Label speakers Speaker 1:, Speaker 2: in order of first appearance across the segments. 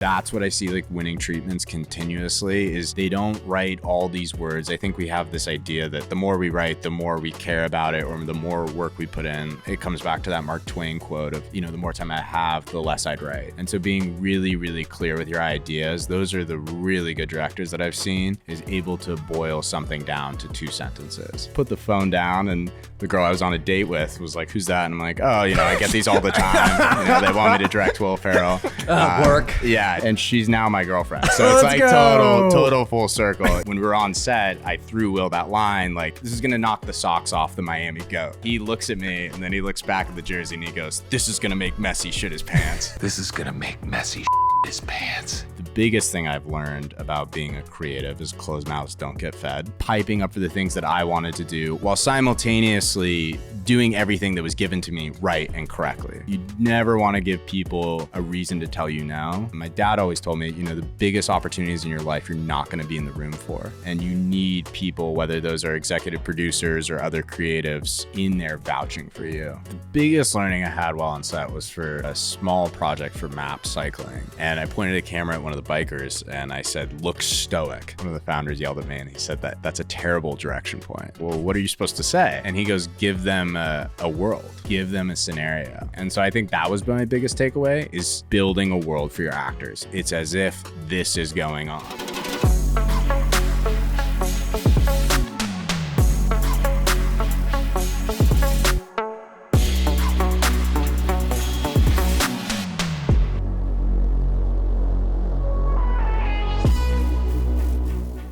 Speaker 1: That's what I see like winning treatments continuously is they don't write all these words. I think we have this idea that the more we write, the more we care about it, or the more work we put in. It comes back to that Mark Twain quote of, the more time I have, the less I'd write. And so being really, really clear with your ideas, those are the really good directors that I've seen, is able to boil something down to 2 sentences. Put the phone down, and the girl I was on a date with was like, "Who's that?" And I'm like, "Oh, I get these all the time. They want me to direct Will Ferrell."
Speaker 2: Work.
Speaker 1: Yeah. And she's now my girlfriend. So it's like total full circle. When we were on set, I threw Will that line, like, "This is going to knock the socks off the Miami goat." He looks at me and then he looks back at the jersey and he goes, "This is going to make Messi shit his pants."
Speaker 3: This is going to make Messi shit his pants.
Speaker 1: The biggest thing I've learned about being a creative is closed mouths don't get fed. Piping up for the things that I wanted to do while simultaneously doing everything that was given to me right and correctly. You never want to give people a reason to tell you no. My dad always told me, the biggest opportunities in your life you're not going to be in the room for. And you need people, whether those are executive producers or other creatives, in there vouching for you. The biggest learning I had while on set was for a small project for map cycling. And I pointed a camera at one of the bikers and I said, "Look stoic." One of the founders yelled at me and he said, "That's a terrible direction point." Well, what are you supposed to say? And he goes, "Give them a world, give them a scenario." And so I think that was my biggest takeaway, is building a world for your actors. It's as if this is going on.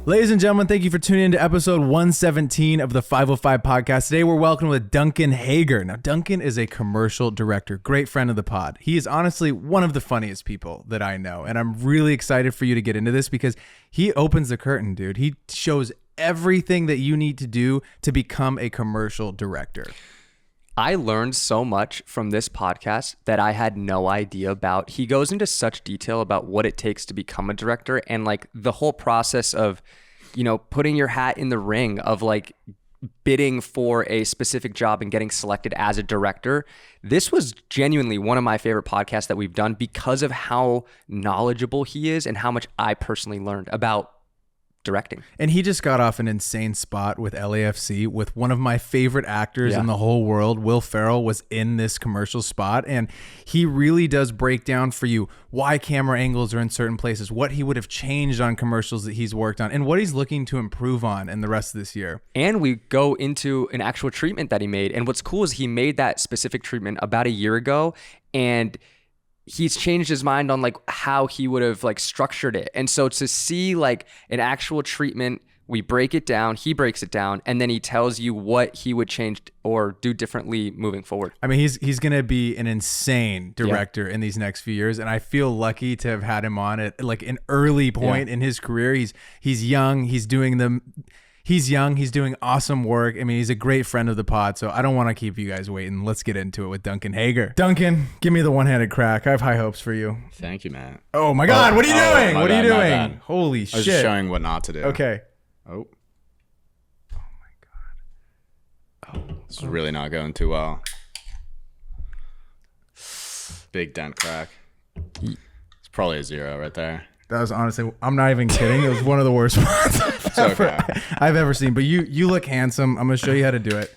Speaker 4: Ladies and gentlemen, thank you for tuning in to episode 117 of the 505 podcast. Today, we're welcome with Duncan Heger. Now, Duncan is a commercial director, great friend of the pod. He is honestly one of the funniest people that I know, and I'm really excited for you to get into this because he opens the curtain, dude. He shows everything that you need to do to become a commercial director.
Speaker 2: I learned so much from this podcast that I had no idea about. He goes into such detail about what it takes to become a director and like the whole process of, putting your hat in the ring of like bidding for a specific job and getting selected as a director. This was genuinely one of my favorite podcasts that we've done because of how knowledgeable he is and how much I personally learned about directing.
Speaker 4: And he just got off an insane spot with LAFC with one of my favorite actors in the whole world. Will Ferrell was in this commercial spot, and he really does break down for you why camera angles are in certain places, what he would have changed on commercials that he's worked on, and what he's looking to improve on in the rest of this year.
Speaker 2: And we go into an actual treatment that he made. And what's cool is he made that specific treatment about a year ago, and he's changed his mind on like how he would have like structured it. And so to see like an actual treatment, we break it down, he breaks it down, and then he tells you what he would change or do differently moving forward.
Speaker 4: I mean, he's going to be an insane director in these next few years. And I feel lucky to have had him on at like an early point in his career. He's young. He's doing awesome work. I mean, he's a great friend of the pod, so I don't want to keep you guys waiting. Let's get into it with Duncan Heger. Duncan, give me the one-handed crack. I have high hopes for you.
Speaker 1: Thank you, Matt.
Speaker 4: Oh my God, what are you doing? What are you doing? Holy shit.
Speaker 1: I was just showing what not to do.
Speaker 4: Okay.
Speaker 1: Oh my God. This is really not going too well. Big dent crack. It's probably a 0 right there.
Speaker 4: That was honestly, I'm not even kidding. It was one of the worst ones I've ever seen. But you look handsome. I'm going to show you how to do it.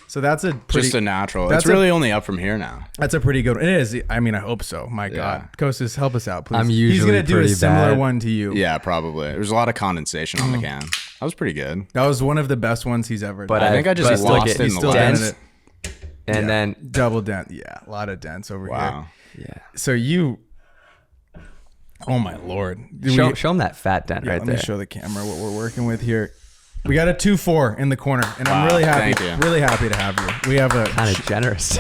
Speaker 4: So that's
Speaker 1: just a natural. It's really only up from here now.
Speaker 4: That's a pretty good one. It is. I mean, I hope so. My God. Kostas, help us out, please.
Speaker 2: I'm usually
Speaker 4: He's going to do a similar
Speaker 2: bad.
Speaker 4: one to you.
Speaker 1: Yeah, probably. There's a lot of condensation on the can. That was pretty good.
Speaker 4: That was one of the best ones he's ever done.
Speaker 2: But
Speaker 1: I think I just lost it in the lens.
Speaker 2: And then
Speaker 4: double dent. Yeah, a lot of dents over
Speaker 1: Wow.
Speaker 4: here. Yeah. So you... Oh my Lord.
Speaker 2: show him that fat dent right
Speaker 4: let
Speaker 2: there.
Speaker 4: me show the camera what we're working with here. We got a 2-4 in the corner, and I'm really happy to have you. We have a
Speaker 2: kind of generous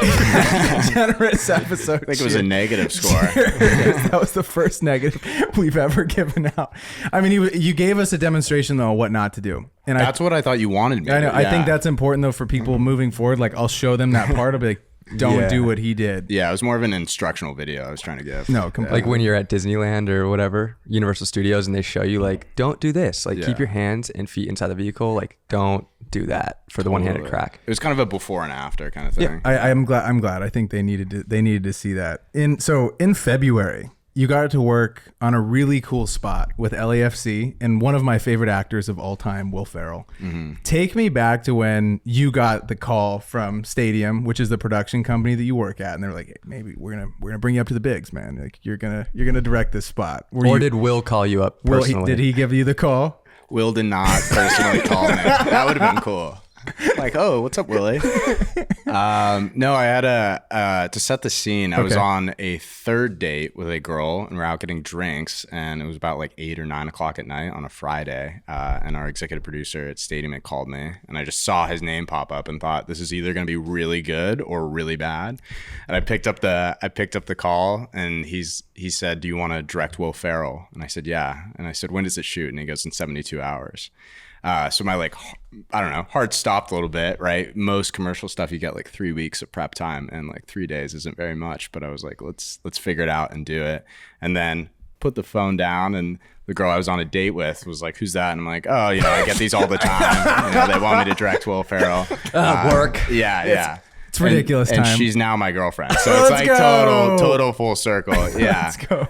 Speaker 4: generous episode.
Speaker 1: I think it was a negative score.
Speaker 4: That was the first negative we've ever given out. I mean, you gave us a demonstration though of what not to do. And
Speaker 1: that's what I thought you wanted me to do.
Speaker 4: I think that's important though for people moving forward. Like I'll show them that part. I'll be like, don't do what he did.
Speaker 1: Yeah, it was more of an instructional video I was trying to give.
Speaker 4: No, completely.
Speaker 2: Like when you're at Disneyland or whatever, Universal Studios, and they show you like, don't do this. Like keep your hands and feet inside the vehicle. Like don't do that for the one-handed crack.
Speaker 1: It was kind of a before and after kind of thing.
Speaker 4: Yeah, I'm glad. I think they needed to see that. In February, you got to work on a really cool spot with LAFC and one of my favorite actors of all time, Will Ferrell. Take me back to when you got the call from Stadium, which is the production company that you work at, and they're like, hey, maybe we're gonna bring you up to the bigs, man. Like you're gonna direct this spot.
Speaker 2: Did Will call you up personally?
Speaker 4: Did he give you the call?
Speaker 1: Will did not personally call me. That would have been cool. Like, oh, what's up, Willie? No, I had to set the scene. I was on a third date with a girl, and we're out getting drinks, and it was about like 8 or 9 o'clock at night on a Friday. And our executive producer at Stadium had called me, and I just saw his name pop up and thought, this is either going to be really good or really bad. And I picked up the call, and he said, do you want to direct Will Ferrell? And I said, yeah. And I said, when does it shoot? And he goes, in 72 hours. So my heart stopped a little bit, right? Most commercial stuff, you get like 3 weeks of prep time, and like 3 days isn't very much, but I was like, let's figure it out and do it. And then put the phone down, and the girl I was on a date with was like, who's that? And I'm like, oh, I get these all the time. They want me to direct Will Ferrell.
Speaker 2: Work.
Speaker 1: Yeah.
Speaker 4: It's ridiculous
Speaker 1: and
Speaker 4: time.
Speaker 1: she's now my girlfriend. So it's like total full circle. Yeah.
Speaker 4: Let's go.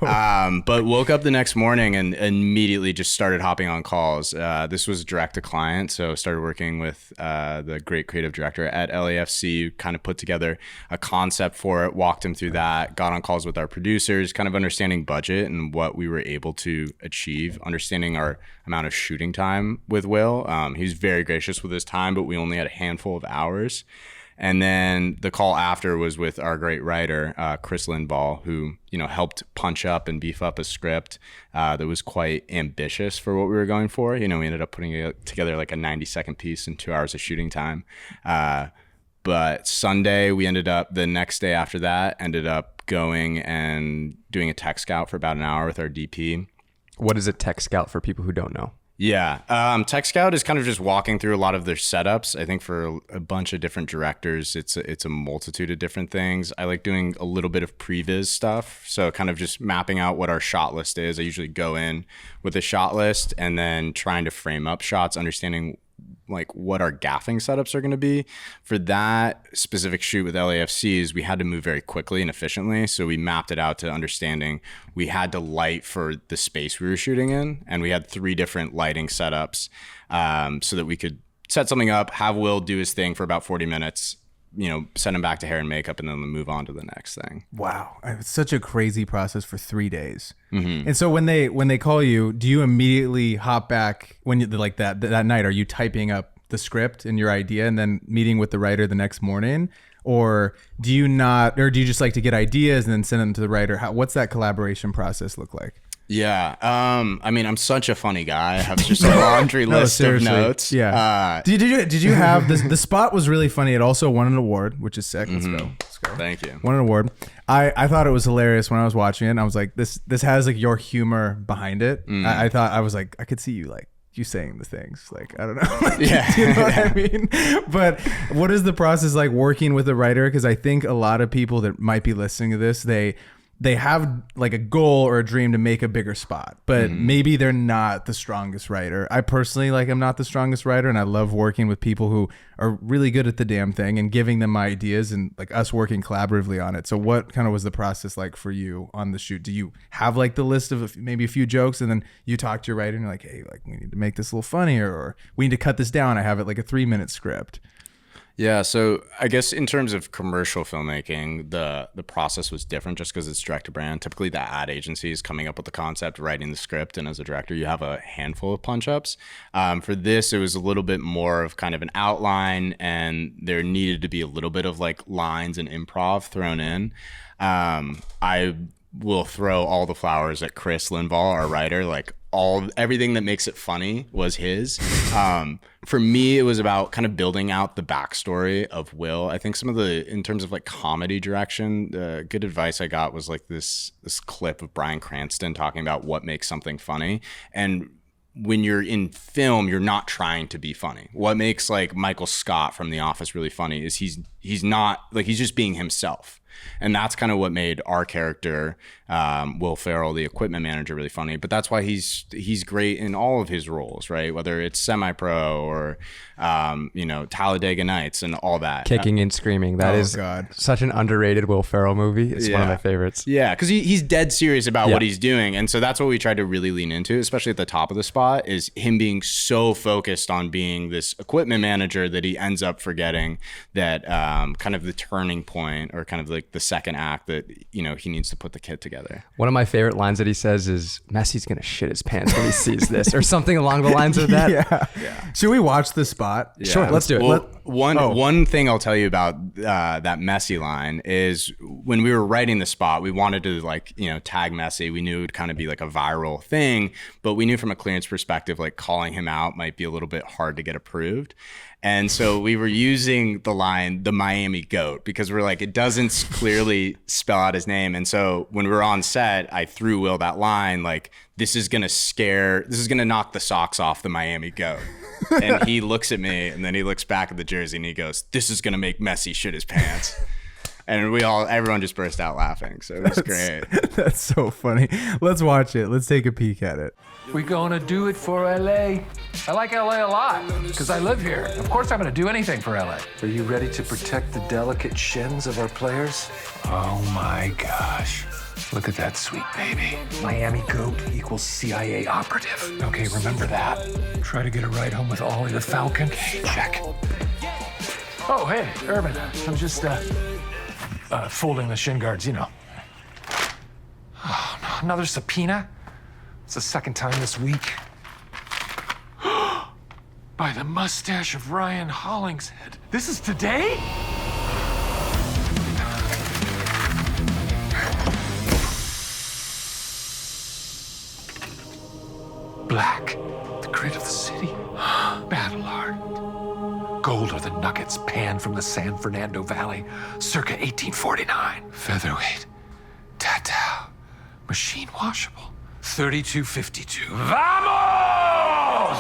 Speaker 1: But woke up the next morning and immediately just started hopping on calls. This was direct to client. So started working with the great creative director at LAFC, kind of put together a concept for it, walked him through that, got on calls with our producers, kind of understanding budget and what we were able to achieve, understanding our amount of shooting time with Will. He was very gracious with his time, but we only had a handful of hours. And then the call after was with our great writer, Chris Lindvall, who, helped punch up and beef up a script that was quite ambitious for what we were going for. We ended up putting together like a 90-second piece in 2 hours of shooting time. But Sunday, the next day after that, ended up going and doing a tech scout for about an hour with our DP.
Speaker 2: What is a tech scout for people who don't know?
Speaker 1: Yeah. Tech Scout is kind of just walking through a lot of their setups. I think for a bunch of different directors, it's a multitude of different things. I like doing a little bit of previs stuff. So kind of just mapping out what our shot list is. I usually go in with a shot list and then trying to frame up shots, understanding like what our gaffing setups are going to be. For that specific shoot with LAFCs, we had to move very quickly and efficiently. So we mapped it out to understanding we had to light for the space we were shooting in. And we had 3 different lighting setups so that we could set something up, have Will do his thing for about 40 minutes, send him back to hair and makeup, and then move on to the next thing.
Speaker 4: Wow. It's such a crazy process for 3 days. Mm-hmm. And so when they call you, do you immediately hop back when you like that night? Are you typing up the script and your idea and then meeting with the writer the next morning? Or do you just like to get ideas and then send them to the writer? What's that collaboration process look like?
Speaker 1: Yeah. I'm such a funny guy. I have just a laundry list of notes.
Speaker 4: Yeah. Did you have this? The spot was really funny. It also won an award, which is sick. Let's go.
Speaker 1: Thank you.
Speaker 4: Won an award. I thought it was hilarious when I was watching it. And I was like, this has like your humor behind it. I was like, I could see you you saying the things like, I don't know. You know what I mean? But what is the process like working with a writer? Because I think a lot of people that might be listening to this, they have like a goal or a dream to make a bigger spot, but maybe they're not the strongest writer. I personally I'm not the strongest writer, and I love working with people who are really good at the damn thing and giving them my ideas and like us working collaboratively on it. So what kind of was the process like for you on the shoot? Do you have like the list of maybe a few jokes, and then you talk to your writer and you're like, hey, like we need to make this a little funnier, or we need to cut this down. I have it like a 3-minute script.
Speaker 1: Yeah, so I guess in terms of commercial filmmaking, the process was different just because it's direct to brand. Typically, the ad agency is coming up with the concept, writing the script, and as a director, you have a handful of punch-ups. For this, it was a little bit more of kind of an outline, and there needed to be a little bit of like lines and improv thrown in. I will throw all the flowers at Chris Lindvall, our writer. Like everything that makes it funny was his. For me, it was about kind of building out the backstory of Will. I think in terms of like comedy direction, the good advice I got was like this clip of Bryan Cranston talking about what makes something funny. And when you're in film, you're not trying to be funny. What makes like Michael Scott from The Office really funny is he's not like, he's just being himself. And that's kind of what made our character, Will Ferrell, the equipment manager, really funny. But that's why he's great in all of his roles, right? Whether it's semi-pro or, Talladega Nights and all that.
Speaker 2: Kicking and Screaming. That is such an underrated Will Ferrell movie. It's one of my favorites.
Speaker 1: Yeah, because he's dead serious about what he's doing. And so that's what we tried to really lean into, especially at the top of the spot, is him being so focused on being this equipment manager that he ends up forgetting that kind of the turning point, or kind of like the second act, that, he needs to put the kit together.
Speaker 2: One of my favorite lines that he says is, Messi's going to shit his pants when he sees this, or something along the lines of that.
Speaker 4: Yeah. Should we watch the spot?
Speaker 1: Yeah.
Speaker 2: Sure, let's do it.
Speaker 1: Well, one thing I'll tell you about that Messi line is, when we were writing the spot, we wanted to tag Messi. We knew it would kind of be like a viral thing, but we knew from a clearance perspective, like calling him out might be a little bit hard to get approved. And so we were using the line, the Miami GOAT, because we're like, it doesn't clearly spell out his name. And so when we were on set, I threw Will that line, like, this is going to knock the socks off the Miami GOAT. And he looks at me, and then he looks back at the jersey, and he goes, this is going to make Messi shit his pants. And everyone just burst out laughing. So it was great.
Speaker 4: That's so funny. Let's watch it. Let's take a peek at it.
Speaker 3: We gonna do it for LA. I like LA a lot, because I live here. Of course I'm gonna do anything for LA. Are you ready to protect the delicate shins of our players? Oh my gosh. Look at that sweet baby. Miami GOAT equals CIA operative. Okay, remember that. Try to get a ride home with Ollie the Falcon. Okay, check. Oh, hey, Urban. I'm just, folding the shin guards, Oh, no, another subpoena? It's the second time this week. By the mustache of Ryan Hollingshead. This is today? Black, the grit of the city. Battle hardened. Gold are the nuggets panned from the San Fernando Valley, circa 1849. Featherweight, tatau, machine washable, 3252. Vamos!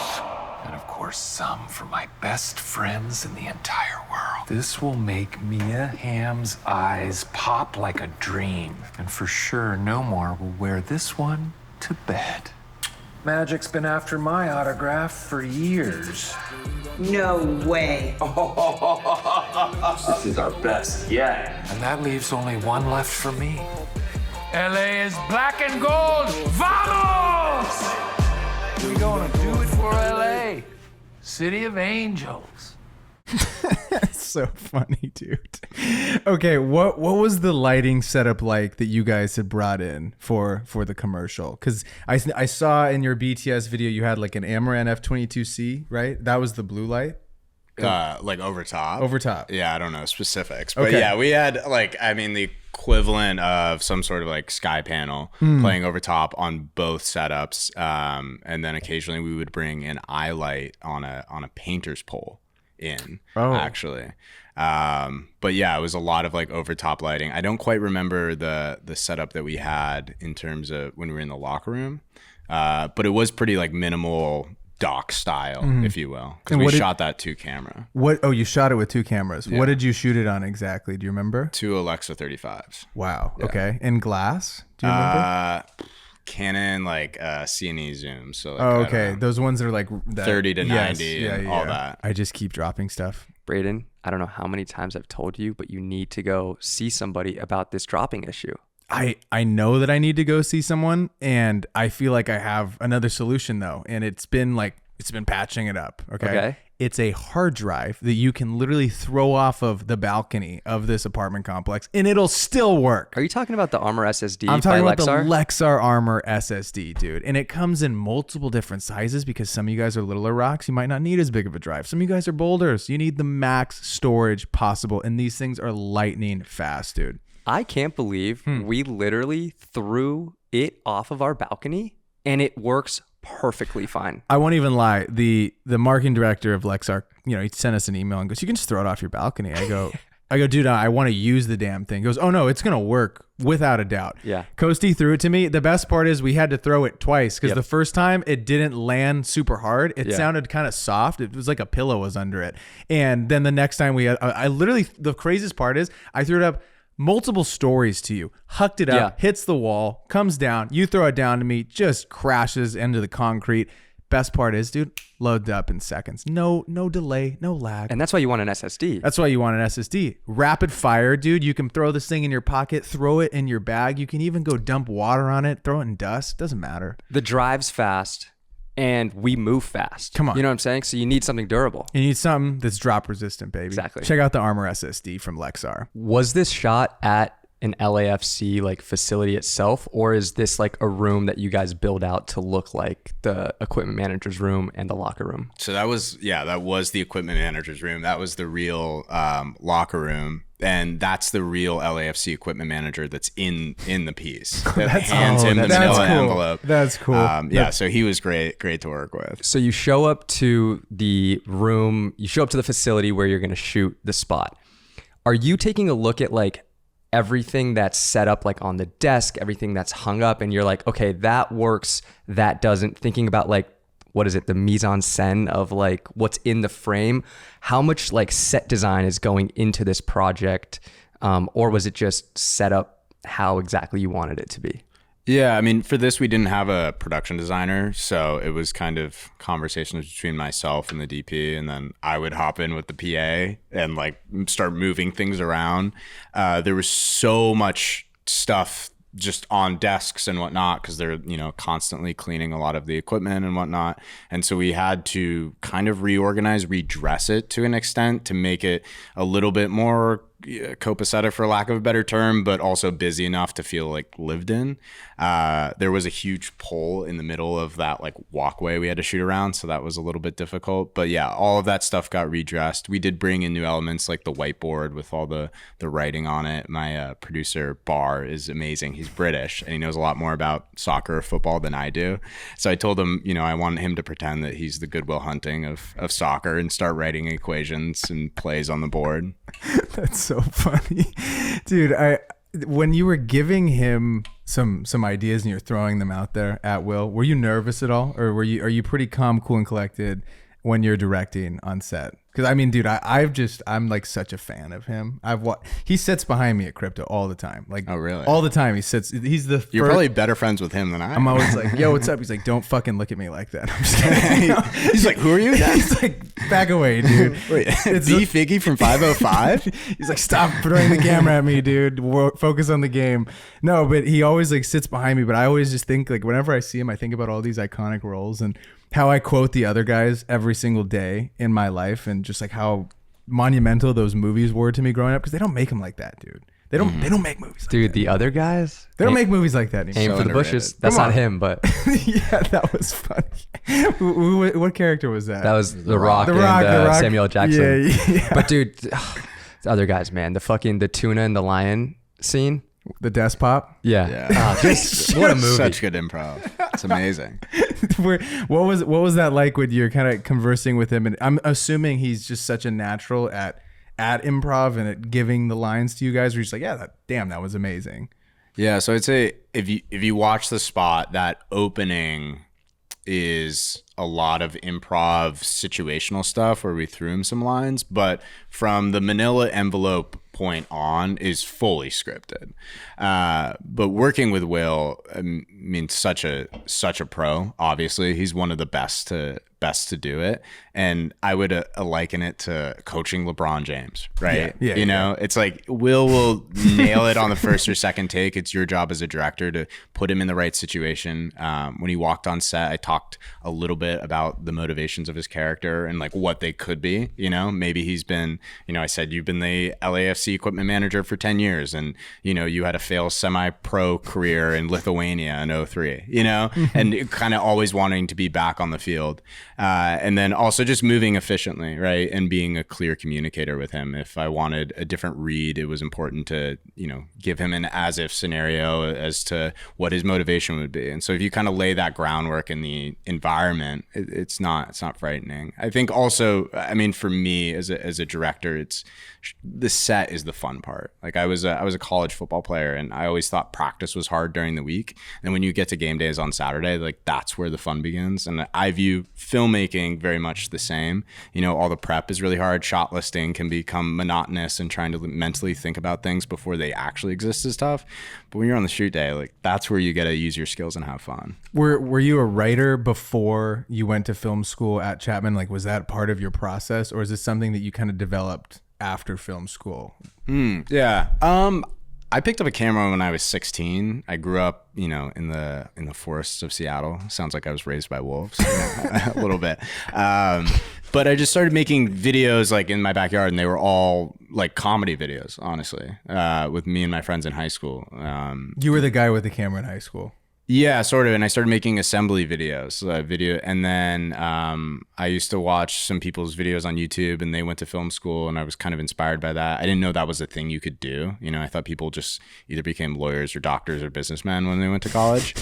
Speaker 3: And of course, some for my best friends in the entire world. This will make Mia Hamm's eyes pop like a dream. And for sure, no more will wear this one to bed. Magic's been after my autograph for years.
Speaker 5: No way.
Speaker 3: This is our best yet. And that leaves only one left for me. LA is black and gold. Vamos! We're gonna do it for LA. City of Angels.
Speaker 4: That's so funny, dude. Okay, what was the lighting setup like that you guys had brought in for the commercial? Because I saw in your BTS video you had like an Amaran F22C, right? That was the blue light.
Speaker 1: Like over top. Yeah, I don't know specifics, but
Speaker 4: okay.
Speaker 1: Yeah, we had the equivalent of some sort of like sky panel playing over top on both setups, and then occasionally we would bring an eye light on a painter's pole actually. But yeah, it was a lot of like over top lighting. I don't quite remember the setup that we had in terms of when we were in the locker room, but it was pretty like minimal doc style, if you will, because we shot that 2 camera.
Speaker 4: You shot it with 2 cameras. Yeah. What did you shoot it on exactly? Do you remember?
Speaker 1: 2 Lexar 35s.
Speaker 4: Wow. Yeah. Okay. In glass? Do you remember?
Speaker 1: Canon C&E zoom. So
Speaker 4: okay, those ones are like
Speaker 1: 30 to 90 and all that.
Speaker 4: I just keep dropping stuff.
Speaker 2: Braden, I don't know how many times I've told you, but you need to go see somebody about this dropping issue.
Speaker 4: I know that I need to go see someone, and I feel like I have another solution though, and it's been patching it up. Okay. It's a hard drive that you can literally throw off of the balcony of this apartment complex, and it'll still work.
Speaker 2: Are you talking about the Armor SSD?
Speaker 4: I'm talking about
Speaker 2: Lexar?
Speaker 4: the Lexar Armor SSD, dude. And it comes in multiple different sizes because some of you guys are littler rocks. You might not need as big of a drive. Some of you guys are boulders. You need the max storage possible, and these things are lightning fast, dude.
Speaker 2: I can't believe we literally threw it off of our balcony and it works perfectly fine.
Speaker 4: I won't even lie. The marketing director of Lexar, he sent us an email and goes, "You can just throw it off your balcony." I go, "Dude, I want to use the damn thing." He goes, "Oh no, it's going to work without a doubt."
Speaker 2: Yeah.
Speaker 4: Coasty threw it to me. The best part is we had to throw it twice because the first time it didn't land super hard. It sounded kind of soft. It was like a pillow was under it. And then the next time I literally, the craziest part is I threw it up multiple stories to you, hucked it up, hits the wall, comes down, you throw it down to me, just crashes into the concrete. Best part is, dude, load up in seconds. No delay, no lag.
Speaker 2: And that's why you want an SSD.
Speaker 4: That's why you want an SSD. Rapid fire, dude. You can throw this thing in your pocket, throw it in your bag. You can even go dump water on it, throw it in dust. Doesn't matter.
Speaker 2: The drive's fast and we move fast.
Speaker 4: Come on.
Speaker 2: You know what I'm saying? So you need something durable.
Speaker 4: You need something that's drop resistant, baby.
Speaker 2: Exactly.
Speaker 4: Check out the Armor SSD from Lexar.
Speaker 2: Was this shot at an LAFC like facility itself, or is this like a room that you guys build out to look like the equipment manager's room and the locker room?
Speaker 1: So that was the equipment manager's room. That was the real locker room. And that's the real LAFC equipment manager that's in the piece. That hands him the manila envelope.
Speaker 4: That's cool.
Speaker 1: So he was great to work with.
Speaker 2: So you show up to the room, you show up to the facility where you're going to shoot the spot. Are you taking a look at like everything that's set up like on the desk, everything that's hung up, and you're like, okay, that works, that doesn't, thinking about like, what is it, the mise en scène of like what's in the frame? How much like set design is going into this project? Or was it just set up how exactly you wanted it to be?
Speaker 1: Yeah, I mean, for this, we didn't have a production designer, so it was kind of conversations between myself and the DP, and then I would hop in with the PA and like start moving things around. There was so much stuff just on desks and whatnot because they're, constantly cleaning a lot of the equipment and whatnot. And so we had to kind of reorganize, redress it to an extent to make it a little bit more copacetic, for lack of a better term, but also busy enough to feel like lived in. There was a huge pole in the middle of that like walkway we had to shoot around, so that was a little bit difficult. But yeah, all of that stuff got redressed. We did bring in new elements like the whiteboard with all the writing on it. My producer Bar is amazing. He's British and he knows a lot more about soccer or football than I do. So I told him, I want him to pretend that he's the Good Will Hunting of soccer and start writing equations and plays on the board.
Speaker 4: That's so funny, dude. When you were giving him some ideas and you're throwing them out there at will, were you nervous at all, or are you pretty calm, cool, and collected when you're directing on set? Because I mean, dude, I'm like such a fan of him. He sits behind me at Crypto all the time. Like,
Speaker 1: oh really?
Speaker 4: All the time he sits.
Speaker 1: You're probably better friends with him than I am.
Speaker 4: I'm always like, yo, what's up? He's like, don't fucking look at me like that. I'm just kidding.
Speaker 1: He's like, who are you?
Speaker 4: He's like, back away, dude.
Speaker 1: Wait, it's BFIGGY from 505?
Speaker 4: He's like, stop throwing the camera at me, dude. Focus on the game. No, but he always like sits behind me. But I always just think like whenever I see him, I think about all these iconic roles and how I quote the other guys every single day in my life, and just like how monumental those movies were to me growing up, because they don't make them like that, dude. They don't make movies like
Speaker 2: dude,
Speaker 4: that.
Speaker 2: the other guys?
Speaker 4: They don't make movies like that anymore.
Speaker 2: Aim
Speaker 1: So
Speaker 2: for the
Speaker 1: underrated.
Speaker 2: bushes. That's not him, but
Speaker 4: Yeah, that was funny. What character was that?
Speaker 2: that was The Rock,
Speaker 4: The
Speaker 2: and
Speaker 4: Rock.
Speaker 2: Samuel L. Jackson.
Speaker 4: Yeah.
Speaker 2: But dude, the other guys, man, the tuna and the lion scene.
Speaker 4: The Despot.
Speaker 2: Yeah. What a movie.
Speaker 1: Such good improv. It's amazing.
Speaker 4: What was that like when you're kind of conversing with him? And I'm assuming he's just such a natural at improv and at giving the lines to you guys, where you're just like, yeah, that was amazing.
Speaker 1: Yeah, so I'd say if you watch the spot, that opening is a lot of improv situational stuff where we threw him some lines, but from the manila envelope point on is fully scripted. But working with Will, I mean, such a pro. Obviously, he's one of the best to do it, and I would liken it to coaching LeBron James, right?
Speaker 4: Yeah.
Speaker 1: It's like will nail it on the first or second take. It's your job as a director to put him in the right situation. When he walked on set, I talked a little bit about the motivations of his character and like what they could be. Maybe he's been, I said, you've been the LAFC equipment manager for 10 years and you had a failed semi-pro career in Lithuania in 2003, and kind of always wanting to be back on the field. And then also just moving efficiently, right? And being a clear communicator with him. If I wanted a different read, it was important to, give him an as if scenario as to what his motivation would be. And so if you kind of lay that groundwork in the environment, it's not frightening. I think also, I mean, for me as a director, it's the set is the fun part. Like I was a college football player, and I always thought practice was hard during the week. And when you get to game days on Saturday, like that's where the fun begins. And I view film filmmaking, very much the same. You know, all the prep is really hard. Shot listing can become monotonous, and trying to mentally think about things before they actually exist is tough. But when you're on the shoot day, like that's where you get to use your skills and have fun.
Speaker 4: Were you a writer before you went to film school at Chapman? Like, was that part of your process, or is this something that you kind of developed after film school?
Speaker 1: Yeah. I picked up a camera when I was 16. I grew up, you know, in the forests of Seattle. Sounds like I was raised by wolves, a little bit. But I just started making videos like in my backyard, and they were all like comedy videos, honestly, with me and my friends in high school.
Speaker 4: You were the guy with the camera in high school.
Speaker 1: Yeah, sort of. And I started making assembly videos, and then I used to watch some people's videos on YouTube, and they went to film school, and I was kind of inspired by that. I didn't know that was a thing you could do. You know, I thought people just either became lawyers or doctors or businessmen when they went to college.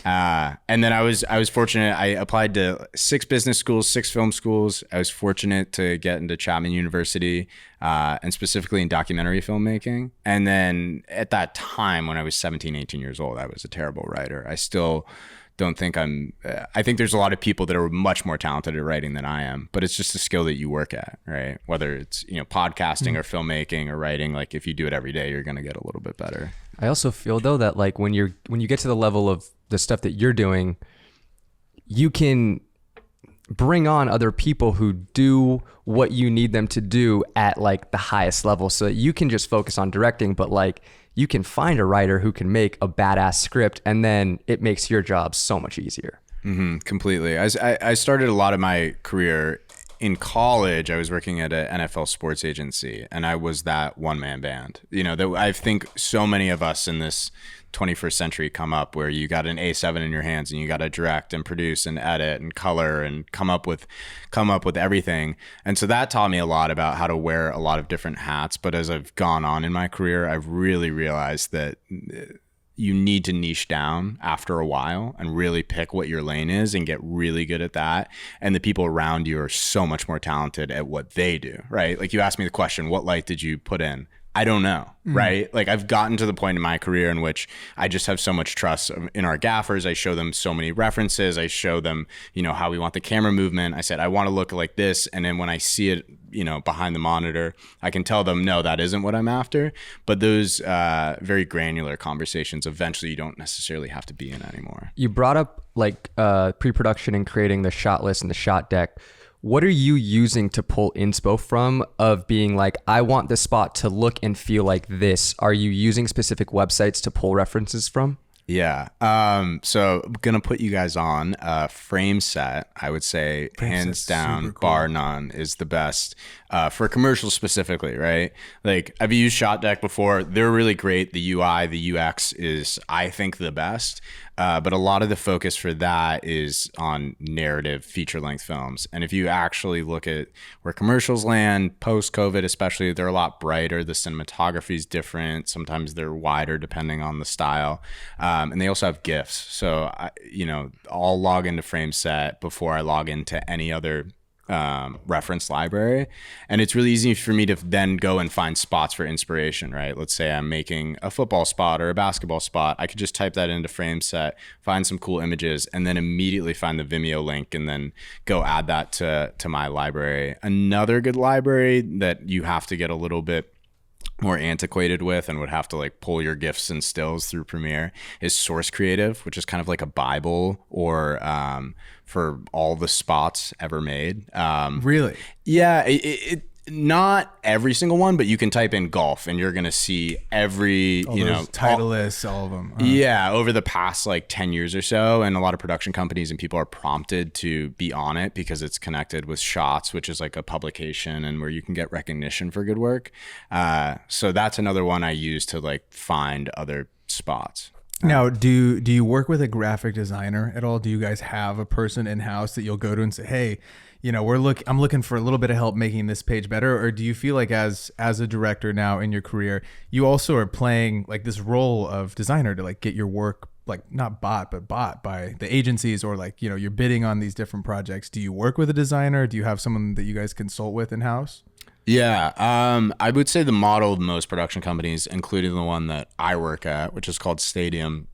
Speaker 1: And then I was fortunate. I applied to 6 business schools, 6 film schools. I was fortunate to get into Chapman University, and specifically in documentary filmmaking. And then at that time, when I was 17, 18 years old, I was a terrible writer. I still don't think I think there's a lot of people that are much more talented at writing than I am, but it's just a skill that you work at, right? Whether it's, you know, podcasting or filmmaking or writing, like if you do it every day, you're going to get a little bit better.
Speaker 2: I also feel though that like when you get to the level of the stuff that you're doing, you can bring on other people who do what you need them to do at like the highest level, so that you can just focus on directing, but like you can find a writer who can make a badass script, and then it makes your job so much easier.
Speaker 1: Completely. I started a lot of my career in college. I was working at an NFL sports agency, and I was that one-man band. You know, that I think so many of us in this 21st century come up where you got an A7 in your hands and you got to direct and produce and edit and color and come up with everything. And so that taught me a lot about how to wear a lot of different hats. But as I've gone on in my career, I've really realized that you need to niche down after a while and really pick what your lane is and get really good at that. And the people around you are so much more talented at what they do, right? Like you asked me the question, what light did you put in? I don't know, right? Like I've gotten to the point in my career in which I just have so much trust in our gaffers. I show them so many references. I show them, you know, how we want the camera movement. I said, I want to look like this. And then when I see it, you know, behind the monitor, I can tell them, no, that isn't what I'm after. But those very granular conversations, eventually you don't necessarily have to be in anymore.
Speaker 2: You brought up like pre-production and creating the shot list and the shot deck. What are you using to pull inspo from of being like, I want this spot to look and feel like this? Are you using specific websites to pull references from?
Speaker 1: Yeah. So I'm going to put you guys on Frame Set. I would say hands down, cool, bar none, is the best for commercials specifically, right? Like I've used Shot Deck before. They're really great. The UI, the UX is, I think, the best. But a lot of the focus for that is on narrative feature-length films. And if you actually look at where commercials land post-COVID, especially, they're a lot brighter. The cinematography is different. Sometimes they're wider depending on the style. And they also have GIFs. So, I'll log into FrameSet before I log into any other reference library, and it's really easy for me to then go and find spots for inspiration, right? Let's say I'm making a football spot or a basketball spot. I could just type that into FrameSet, find some cool images, and then immediately find the Vimeo link and then go add that to my library. Another good library that you have to get a little bit more antiquated with and would have to like pull your GIFs and stills through Premiere is Source Creative, which is kind of like a Bible or for all the spots ever made.
Speaker 4: Really?
Speaker 1: Yeah, it not every single one, but you can type in golf and you're gonna see every
Speaker 4: title lists, all of them.
Speaker 1: Yeah, over the past like 10 years or so, and a lot of production companies and people are prompted to be on it because it's connected with Shots, which is like a publication and where you can get recognition for good work. So that's another one I use to like find other spots.
Speaker 4: Now, do you work with a graphic designer at all? Do you guys have a person in-house that you'll go to and say, hey, I'm looking for a little bit of help making this page better? Or do you feel like as a director now in your career, you also are playing like this role of designer to like get your work like not bought by the agencies, or like, you're bidding on these different projects? Do you work with a designer? Do you have someone that you guys consult with in-house?
Speaker 1: Yeah, I would say the model of most production companies, including the one that I work at, which is called Stadium,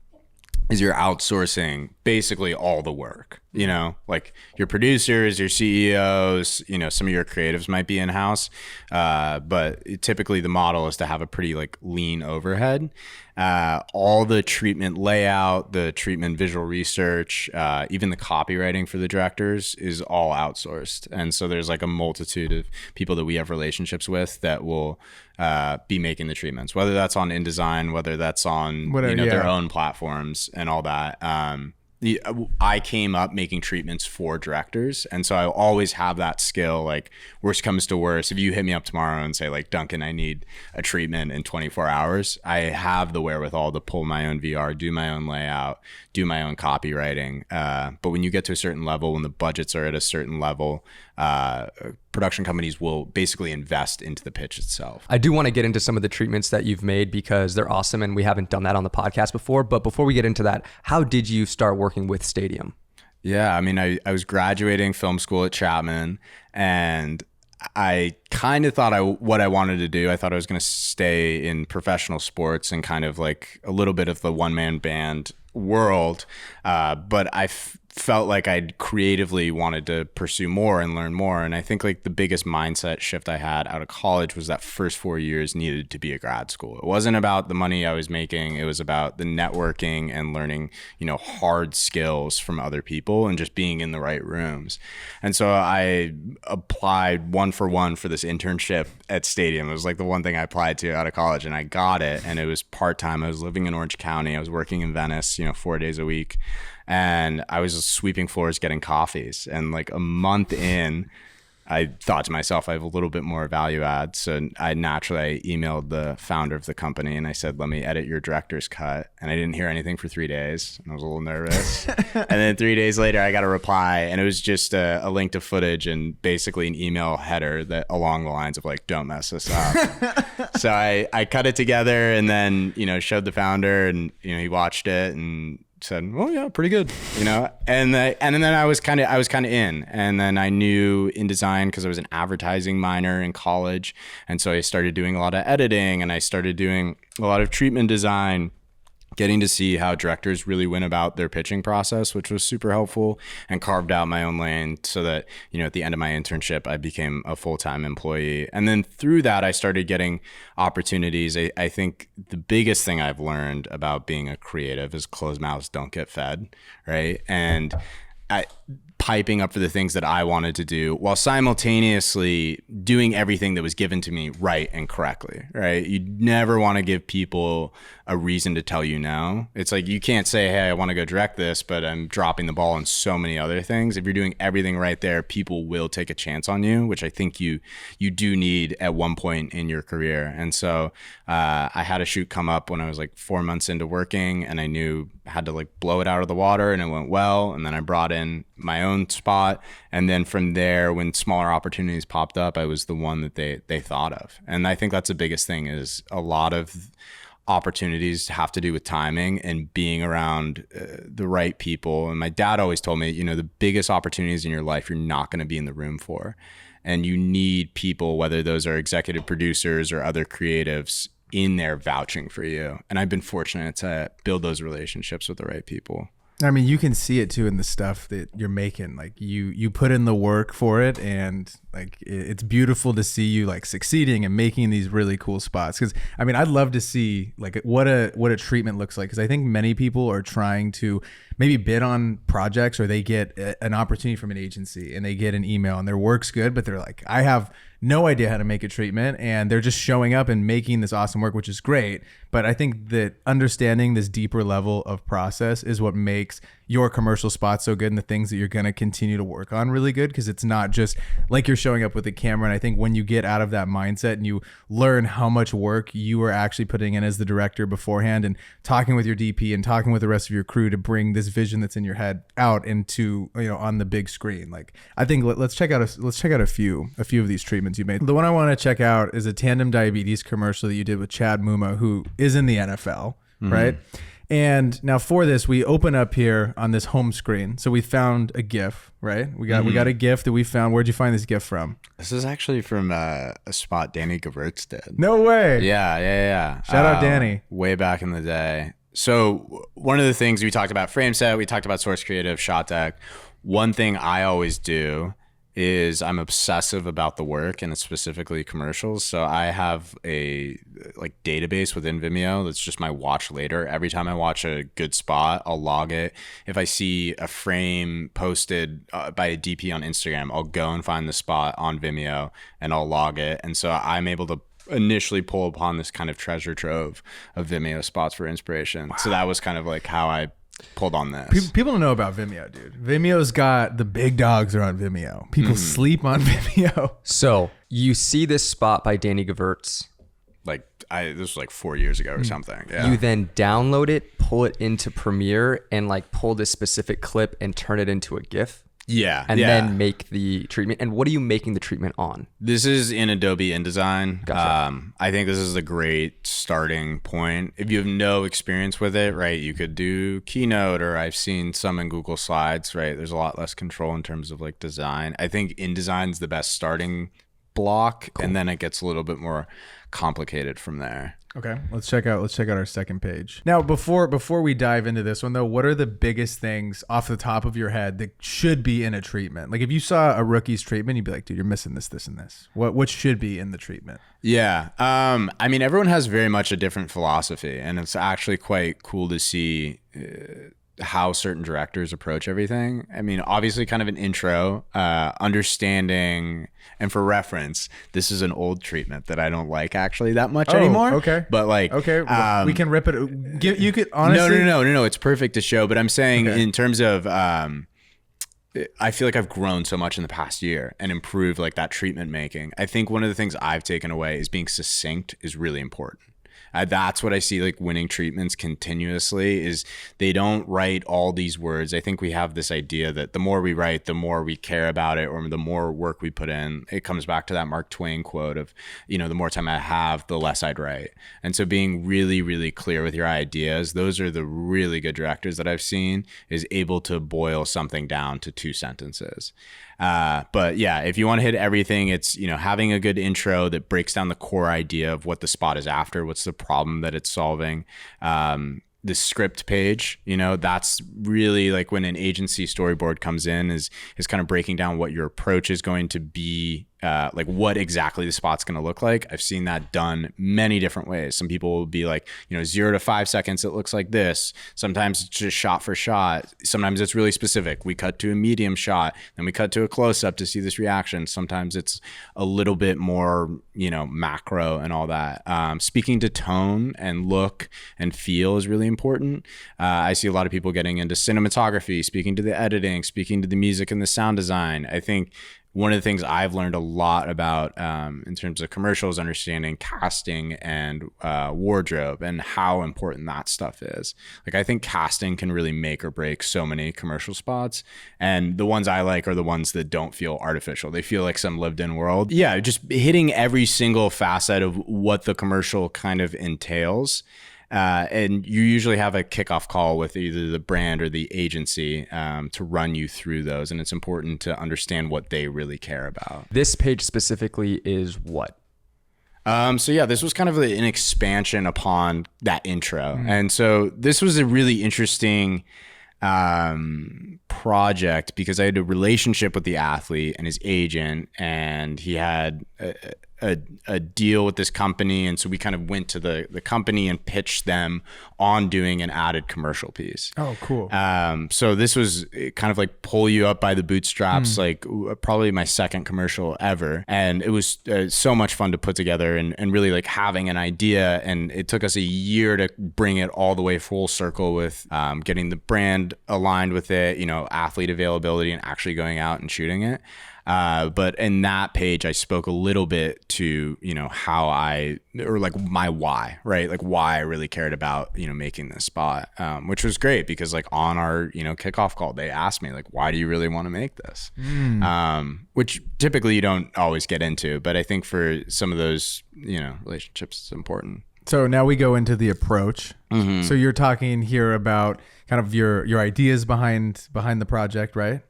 Speaker 1: is you're outsourcing basically all the work, you know, like your producers, your CEOs, you know, some of your creatives might be in-house. But typically the model is to have a pretty like lean overhead. All the treatment layout, the treatment visual research, even the copywriting for the directors is all outsourced. And so there's like a multitude of people that we have relationships with that will be making the treatments, whether that's on InDesign, whether that's on their own platforms and all that. I came up making treatments for directors, and so I always have that skill. Like, worst comes to worst, if you hit me up tomorrow and say like, Duncan, I need a treatment in 24 hours, I have the wherewithal to pull my own VR, do my own layout, do my own copywriting. But when you get to a certain level, when the budgets are at a certain level, production companies will basically invest into the pitch itself.
Speaker 2: I do want to get into some of the treatments that you've made because they're awesome, and we haven't done that on the podcast before. But before we get into that, how did you start working with Stadium?
Speaker 1: Yeah, I mean, I was graduating film school at Chapman, and I kind of thought what I wanted to do. I thought I was going to stay in professional sports and kind of like a little bit of the one-man band world, but I felt like I creatively wanted to pursue more and learn more. And I think like the biggest mindset shift I had out of college was that first 4 years needed to be a grad school. It wasn't about the money I was making. It was about the networking and learning, you know, hard skills from other people and just being in the right rooms. And so I applied 1 for 1 for this internship at Stadium. It was like the one thing I applied to out of college, and I got it. And it was part-time. I was living in Orange County. I was working in Venice, you know, 4 days a week. And I was just sweeping floors, getting coffees. And like a month in, I thought to myself, I have a little bit more value add. So I emailed the founder of the company and I said, let me edit your director's cut. And I didn't hear anything for 3 days. And I was a little nervous. And then 3 days later, I got a reply, and it was just a link to footage and basically an email header that along the lines of like, don't mess this up. So I cut it together and then, you know, showed the founder, and, you know, he watched it and said, "Oh yeah, pretty good," you know. And then I was kind of in. And then I knew InDesign because I was an advertising minor in college, and so I started doing a lot of editing, and I started doing a lot of treatment design, getting to see how directors really went about their pitching process, which was super helpful, and carved out my own lane so that, you know, at the end of my internship, I became a full-time employee. And then through that, I started getting opportunities. I think the biggest thing I've learned about being a creative is closed mouths don't get fed, right? And piping up for the things that I wanted to do while simultaneously doing everything that was given to me right and correctly, right? You never want to give people a reason to tell you no. It's like, you can't say, hey, I want to go direct this, but I'm dropping the ball on so many other things. If you're doing everything right there, people will take a chance on you, which I think you do need at one point in your career. And so I had a shoot come up when I was like 4 months into working, and I knew I had to like blow it out of the water, and it went well. And then I brought in my own spot. And then from there, when smaller opportunities popped up, I was the one that they thought of. And I think that's the biggest thing, is a lot of opportunities have to do with timing and being around the right people. And my dad always told me, you know, the biggest opportunities in your life, you're not going to be in the room for. And you need people, whether those are executive producers or other creatives, in there vouching for you. And I've been fortunate to build those relationships with the right people.
Speaker 4: I mean, you can see it too in the stuff that you're making. Like you put in the work for it, and like it's beautiful to see you like succeeding and making these really cool spots. Because I mean, I'd love to see like what a treatment looks like. Because I think many people are trying to maybe bid on projects, or they get an opportunity from an agency and they get an email and their work's good, but they're like, I have no idea how to make a treatment, and they're just showing up and making this awesome work, which is great. But I think that understanding this deeper level of process is what makes your commercial spots so good, and the things that you're going to continue to work on really good, because it's not just like you're showing up with a camera. And I think when you get out of that mindset and you learn how much work you are actually putting in as the director beforehand, and talking with your DP and talking with the rest of your crew to bring this vision that's in your head out into, you know, on the big screen. Like, I think let's check out a few of these treatments you made. The one I want to check out is a tandem diabetes commercial that you did with Chad Muma, who is in the NFL, right? And now for this, we open up here on this home screen. So we found a GIF, right? We got a GIF that we found. Where'd you find this GIF from?
Speaker 1: This is actually from a spot Danny Gewirtz did.
Speaker 4: No way.
Speaker 1: Yeah.
Speaker 4: Shout out Danny.
Speaker 1: Way back in the day. So one of the things we talked about frame set, we talked about source creative, shot deck. One thing I always do is I'm obsessive about the work and specifically commercials. So I have a database within Vimeo that's just my watch later. Every time I watch a good spot, I'll log it. If I see a frame posted by a DP on Instagram, I'll go and find the spot on Vimeo and I'll log it. And so I'm able to initially pull upon this kind of treasure trove of Vimeo spots for inspiration. Wow. So that was kind of like how I pulled on this.
Speaker 4: People don't know about Vimeo, dude. Vimeo's got the big dogs are on Vimeo. People sleep on Vimeo.
Speaker 2: So you see this spot by Danny Gewirtz.
Speaker 1: This was like 4 years ago or something. Yeah.
Speaker 2: You then download it, pull it into Premiere, and pull this specific clip and turn it into a GIF.
Speaker 1: Yeah.
Speaker 2: And then make the treatment. And what are you making the treatment on?
Speaker 1: This is in Adobe InDesign.
Speaker 2: Gotcha.
Speaker 1: I think this is a great starting point. If you have no experience with it, right, you could do Keynote, or I've seen some in Google Slides, right? There's a lot less control in terms of design. I think InDesign is the best starting block, and then it gets a little bit more complicated from there.
Speaker 4: Okay, let's check out our second page. Now, before we dive into this one though, what are the biggest things off the top of your head that should be in a treatment? Like if you saw a rookie's treatment, you'd be like, dude, you're missing this, this, and this. What should be in the treatment?
Speaker 1: Yeah. I mean, everyone has very much a different philosophy, and it's actually quite cool to see how certain directors approach everything. I mean, obviously kind of an intro, understanding, and for reference, this is an old treatment that I don't like actually that much anymore.
Speaker 4: Okay.
Speaker 1: But
Speaker 4: we can rip it. You could honestly.
Speaker 1: No. It's perfect to show, but I'm saying in terms of, I feel like I've grown so much in the past year and improved that treatment making. I think one of the things I've taken away is being succinct is really important. That's what I see winning treatments continuously is they don't write all these words. I think we have this idea that the more we write, the more we care about it, or the more work we put in. It comes back to that Mark Twain quote of, the more time I have, the less I'd write. And so being really, really clear with your ideas, those are the really good directors that I've seen, is able to boil something down to 2 sentences. But yeah, if you want to hit everything, it's, having a good intro that breaks down the core idea of what the spot is after, what's the problem that it's solving. The script page, that's really when an agency storyboard comes in is kind of breaking down what your approach is going to be, what exactly the spot's going to look like. I've seen that done many different ways. Some people will be 0 to 5 seconds, it looks like this. Sometimes it's just shot for shot. Sometimes it's really specific. We cut to a medium shot, then we cut to a close up to see this reaction. Sometimes it's a little bit more, macro and all that. Speaking to tone and look and feel is really important. I see a lot of people getting into cinematography, speaking to the editing, speaking to the music and the sound design. I think one of the things I've learned a lot about in terms of commercials, understanding casting and wardrobe and how important that stuff is. I think casting can really make or break so many commercial spots. And the ones I like are the ones that don't feel artificial. They feel like some lived in world. Yeah, just hitting every single facet of what the commercial kind of entails. And you usually have a kickoff call with either the brand or the agency to run you through those. And it's important to understand what they really care about.
Speaker 2: This page specifically is what?
Speaker 1: So yeah, this was kind of an expansion upon that intro. And so this was a really interesting project because I had a relationship with the athlete and his agent, and he had a deal with this company, and so we kind of went to the company and pitched them on doing an added commercial piece.
Speaker 4: Oh, cool.
Speaker 1: So this was kind of pull you up by the bootstraps, probably my second commercial ever, and it was so much fun to put together and really having an idea, and it took us a year to bring it all the way full circle with getting the brand aligned with it, athlete availability, and actually going out and shooting it. But in that page, I spoke a little bit to, how my why, right? Why I really cared about, making this spot, which was great because on our, kickoff call, they asked me why do you really want to make this? Which typically you don't always get into, but I think for some of those, relationships, it's important.
Speaker 4: So now we go into the approach. So you're talking here about kind of your ideas behind the project, right?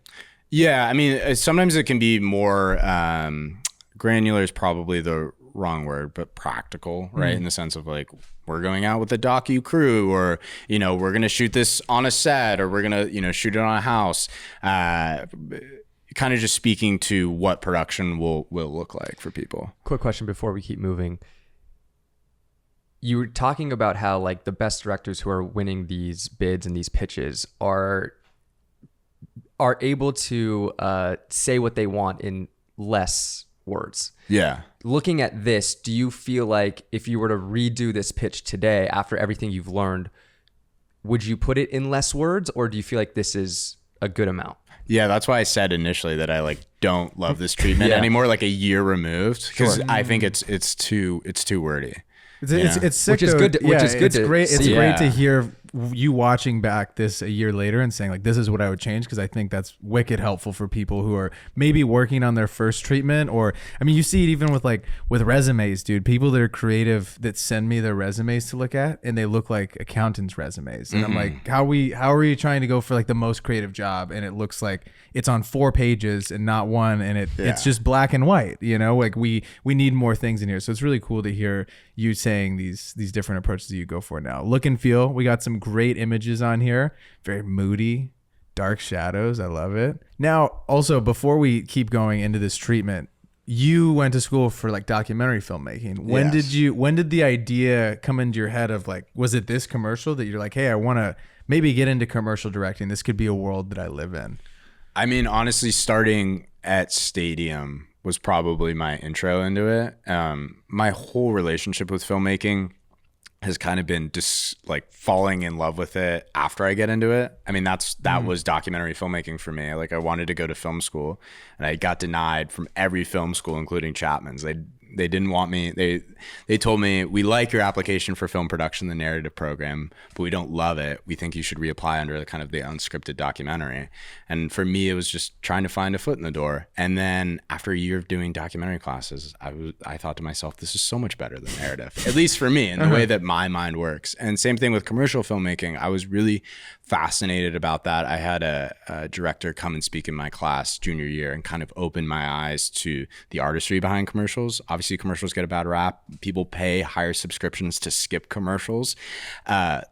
Speaker 1: Yeah, I mean, sometimes it can be more granular is probably the wrong word, but practical, right? In the sense of like, we're going out with a docu crew, or, you know, we're going to shoot this on a set, or we're going to, you know, shoot it on a house. Kind of just speaking to what production will look like for people.
Speaker 2: Quick question before we keep moving. You were talking about how like the best directors who are winning these bids and these pitches are able to say what they want in less words.
Speaker 1: Yeah.
Speaker 2: Looking at this, do you feel like if you were to redo this pitch today after everything you've learned, would you put it in less words, or do you feel like this is a good amount?
Speaker 1: Yeah, that's why I said initially that I like don't love this treatment anymore, like a year removed, because I think it's too wordy.
Speaker 4: It's sick,
Speaker 2: which is
Speaker 4: though.
Speaker 2: good. Which is good.
Speaker 4: It's great. It's
Speaker 2: see.
Speaker 4: great to hear you watching back this a year later and saying like, this is what I would change, because I think that's wicked helpful for people who are maybe working on their first treatment. Or I mean, you see it even with resumes, dude. People that are creative that send me their resumes to look at, and they look like accountants' resumes, and I'm like, how are you trying to go for like the most creative job, and it looks like it's on 4 pages and not one, and it's just black and white, you know? Like we need more things in here. So it's really cool to hear you saying these different approaches that you go for now. Look and feel. We got some great images on here. Very moody, dark shadows. I love it. Now, also, before we keep going into this treatment, you went to school for like documentary filmmaking. When did the idea come into your head of like, was it this commercial that you're like, hey, I want to maybe get into commercial directing. This could be a world that I live in.
Speaker 1: I mean, honestly, starting at Stadium was probably my intro into it. My whole relationship with filmmaking has kind of been just like falling in love with it after I get into it. I mean, that was documentary filmmaking for me. Like, I wanted to go to film school, and I got denied from every film school, including Chapman's. They didn't want me. They told me, we like your application for film production, the narrative program, but we don't love it. We think you should reapply under the kind of the unscripted documentary. And for me, it was just trying to find a foot in the door. And then after a year of doing documentary classes, I thought to myself, this is so much better than narrative, at least for me, in the way that my mind works. And same thing with commercial filmmaking. I was really fascinated about that. I had a director come and speak in my class junior year and kind of opened my eyes to the artistry behind commercials. Obviously, commercials get a bad rap. People pay higher subscriptions to skip commercials.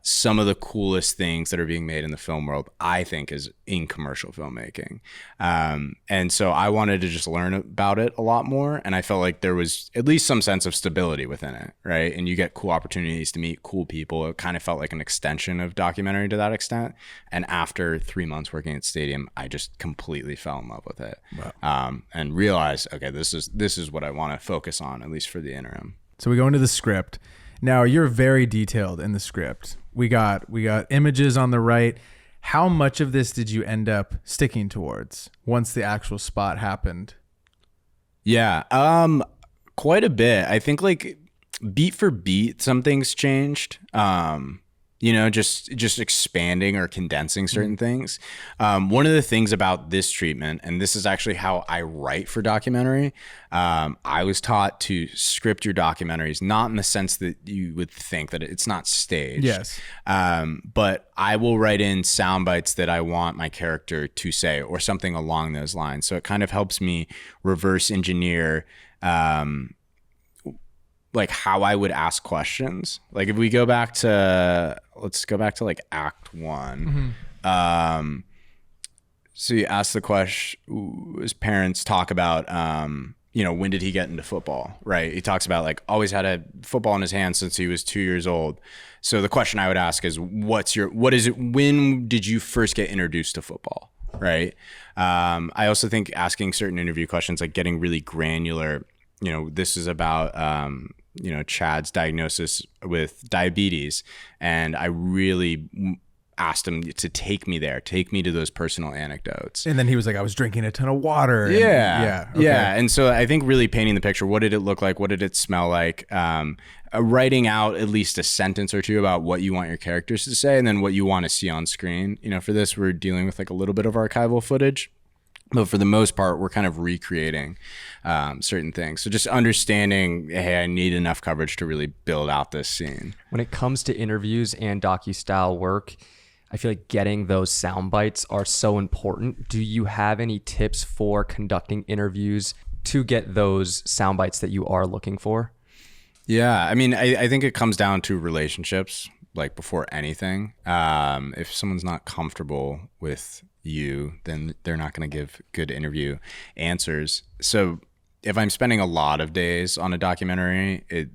Speaker 1: Some of the coolest things that are being made in the film world, I think, is in commercial filmmaking. And so I wanted to just learn about it a lot more. And I felt like there was at least some sense of stability within it, right? And you get cool opportunities to meet cool people. It kind of felt like an extension of documentary to that extent. And after 3 months working at Stadium, I just completely fell in love with it. Wow. And realized, okay, this is what I want to focus on, at least for the interim.
Speaker 4: So we go into the script. Now, you're very detailed in the script. We got images on the right. How much of this did you end up sticking towards once the actual spot happened?
Speaker 1: Yeah, quite a bit. I think like beat for beat, some things changed. You know, just expanding or condensing certain things. One of the things about this treatment, and this is actually how I write for documentary, I was taught to script your documentaries, not in the sense that you would think that it's not staged.
Speaker 4: Yes.
Speaker 1: But I will write in sound bites that I want my character to say, or something along those lines. So it kind of helps me reverse engineer like how I would ask questions. Like if we go back to, let's go back to like Act 1. So you ask the question, his parents talk about, you know, when did he get into football, right? He talks about like always had a football in his hand since he was 2 years old. So the question I would ask is, when did you first get introduced to football, right? I also think asking certain interview questions, like getting really granular, you know, this is about, you know, Chad's diagnosis with diabetes. And I really asked him to take me to those personal anecdotes.
Speaker 4: And then he was like, I was drinking a ton of water.
Speaker 1: Yeah.
Speaker 4: Okay.
Speaker 1: Yeah. And so I think really painting the picture, what did it look like? What did it smell like? Writing out at least a sentence or two about what you want your characters to say, and then what you want to see on screen. You know, for this, we're dealing with like a little bit of archival footage. But for the most part, we're kind of recreating certain things. So just understanding, hey, I need enough coverage to really build out this scene.
Speaker 2: When it comes to interviews and docu-style work, I feel like getting those sound bites are so important. Do you have any tips for conducting interviews to get those sound bites that you are looking for?
Speaker 1: Yeah, I mean, I think it comes down to relationships, like before anything. If someone's not comfortable with you, then they're not going to give good interview answers. So if I'm spending a lot of days on a documentary, I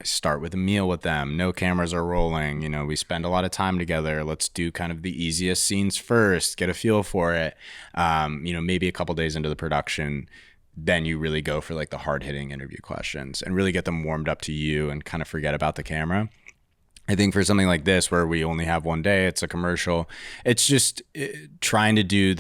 Speaker 1: start with a meal with them. No cameras are rolling. We spend a lot of time together. Let's do kind of the easiest scenes first, get a feel for it. Maybe a couple days into the production, then you really go for like the hard hitting interview questions and really get them warmed up to you and kind of forget about the camera. I think for something like this, where we only have one day, it's a commercial. It's just trying to do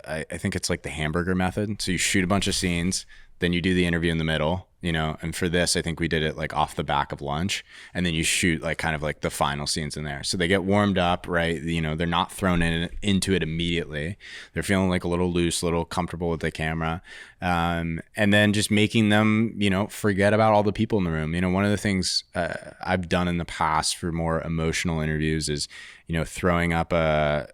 Speaker 1: I think it's like the hamburger method. So you shoot a bunch of scenes, then you do the interview in the middle, and for this, I think we did it like off the back of lunch, and then you shoot like kind of like the final scenes in there. So they get warmed up, right? They're not thrown into it immediately. They're feeling like a little loose, a little comfortable with the camera. And then just making them, forget about all the people in the room. One of the things I've done in the past for more emotional interviews is, throwing up a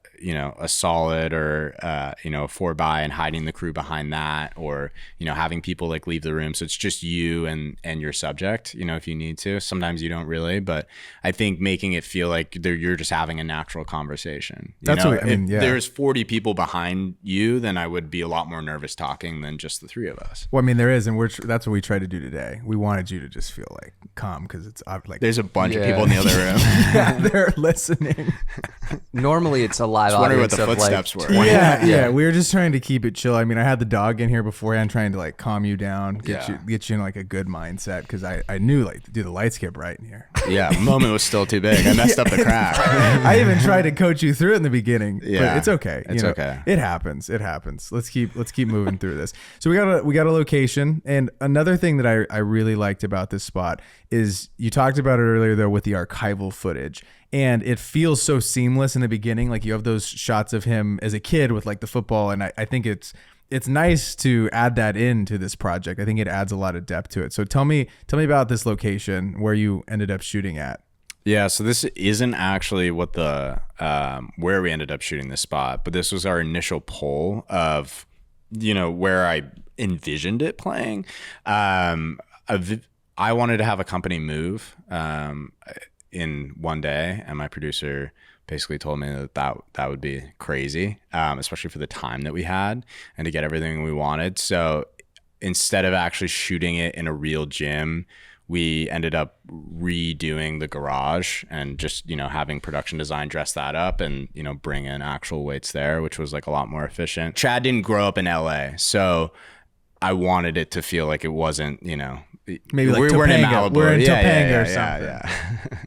Speaker 1: solid or, a 4x and hiding the crew behind that, or, having people like leave the room. So it's just you and your subject, if you need to. Sometimes you don't really, but I think making it feel like you're just having a natural conversation.
Speaker 4: That's what I mean.
Speaker 1: If there's 40 people behind you, then I would be a lot more nervous talking than just the three of us.
Speaker 4: Well, I mean, there is, and that's what we tried to do today. We wanted you to just feel like calm, because it's like
Speaker 1: there's a bunch of people in the other room.
Speaker 4: Yeah, they're listening.
Speaker 2: Normally it's a live
Speaker 1: wondering what
Speaker 2: audience
Speaker 1: the
Speaker 2: of
Speaker 1: footsteps
Speaker 2: like,
Speaker 1: were.
Speaker 4: Yeah. We were just trying to keep it chill. I mean, I had the dog in here beforehand, trying to like calm you down, get you in like a good mindset, because I knew like, dude, the lights get bright in here.
Speaker 1: Yeah, the moment was still too big. I messed up the crack.
Speaker 4: I even tried to coach you through it in the beginning, but it's okay.
Speaker 1: It's okay.
Speaker 4: It happens. Let's keep moving through this. So we got a location, and another thing that I really liked about this spot is you talked about it earlier though with the archival footage. And it feels so seamless in the beginning. Like you have those shots of him as a kid with like the football. And I think it's nice to add that into this project. I think it adds a lot of depth to it. So tell me about this location where you ended up shooting at.
Speaker 1: Yeah, so this isn't actually what where we ended up shooting this spot, but this was our initial poll of, where I envisioned it playing. I wanted to have a company move in one day, and my producer basically told me that would be crazy, especially for the time that we had and to get everything we wanted. So instead of actually shooting it in a real gym, we ended up redoing the garage and just, having production design dress that up and, bring in actual weights there, which was like a lot more efficient. Chad didn't grow up in LA, so I wanted it to feel like it wasn't,
Speaker 4: maybe like
Speaker 1: we're in
Speaker 4: Topanga.
Speaker 1: Malibu.
Speaker 4: We're in Topanga or something.
Speaker 1: Yeah.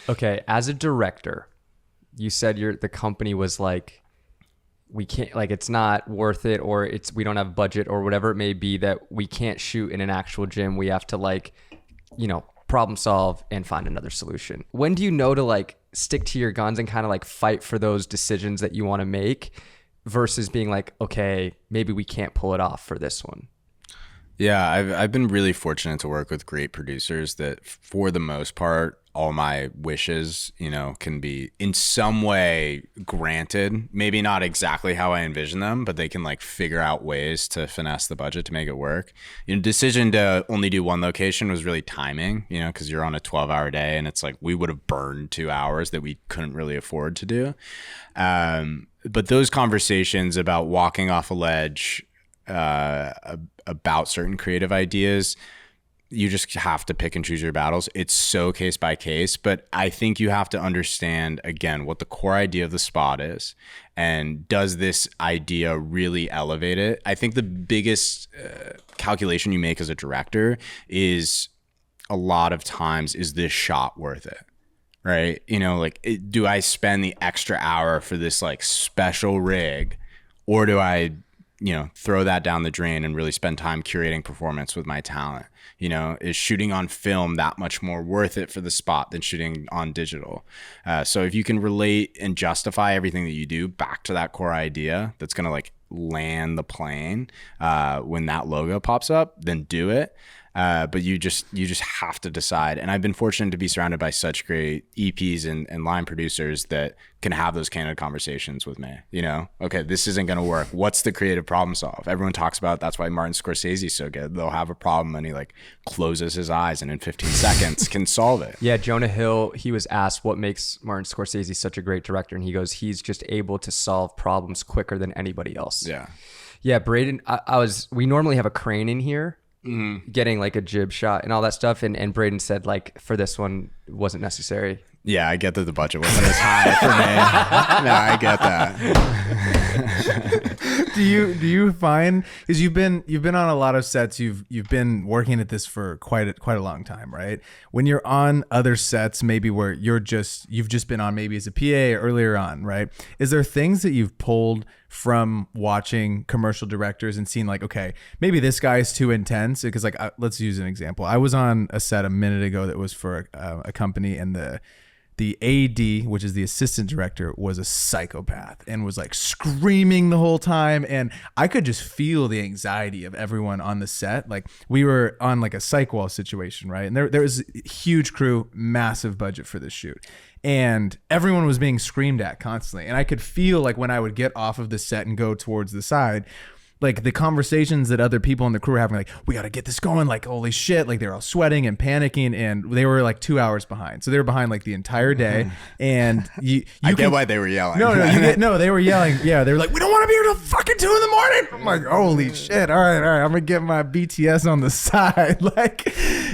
Speaker 2: okay, as a director, you said the company was like, we can't, like, it's not worth it, or we don't have budget, or whatever it may be, that we can't shoot in an actual gym. We have to like, problem solve and find another solution. When do you know to like stick to your guns and kind of like fight for those decisions that you want to make versus being like, okay, maybe we can't pull it off for this one?
Speaker 1: Yeah, I've been really fortunate to work with great producers that for the most part, all my wishes, can be in some way granted. Maybe not exactly how I envision them, but they can like figure out ways to finesse the budget to make it work. Decision to only do one location was really timing, because you're on a 12-hour day, and it's like we would have burned 2 hours that we couldn't really afford to do. But those conversations about walking off a ledge, about certain creative ideas, you just have to pick and choose your battles. It's so case by case, but I think you have to understand, again, what the core idea of the spot is, and does this idea really elevate it? I think the biggest calculation you make as a director is a lot of times, is this shot worth it? Right? Do I spend the extra hour for this like special rig, or do I throw that down the drain and really spend time curating performance with my talent? Is shooting on film that much more worth it for the spot than shooting on digital? So if you can relate and justify everything that you do back to that core idea that's going to like land the plane when that logo pops up, then do it. But you just have to decide. And I've been fortunate to be surrounded by such great EPs and line producers that can have those candid conversations with me. You know, okay, this isn't going to work. What's the creative problem solve? Everyone talks about that's why Martin Scorsese is so good. They'll have a problem and he like closes his eyes and in 15 seconds can solve it.
Speaker 2: Yeah, Jonah Hill, he was asked what makes Martin Scorsese such a great director, and he goes, he's just able to solve problems quicker than anybody else. Yeah, Braden, we normally have a crane in here getting like a jib shot and all that stuff, and Braden said like for this one it wasn't necessary.
Speaker 1: Yeah, I get that the budget wasn't as high for me. No, I get that.
Speaker 4: Do you find, because you've been on a lot of sets, you've been working at this for quite a long time, right? When you're on other sets, maybe where you've just been on maybe as a PA earlier on, right? Is there things that you've pulled from watching commercial directors and seen like, okay, maybe this guy's too intense? Because like, let's use an example. I was on a set a minute ago that was for a company, and the AD, which is the assistant director, was a psychopath and was like screaming the whole time. And I could just feel the anxiety of everyone on the set. Like we were on like a psych wall situation, right? And there was a huge crew, massive budget for this shoot. And everyone was being screamed at constantly. And I could feel like when I would get off of the set and go towards the side, like the conversations that other people in the crew were having, like, we got to get this going, like, holy shit, like they're all sweating and panicking, and they were like 2 hours behind. So they were behind like the entire day. And I
Speaker 1: get why they were yelling.
Speaker 4: No, they were yelling. Yeah, they were like, we don't want to be here till fucking 2 a.m. I'm like, holy shit. All right, I'm gonna get my BTS on the side. Like,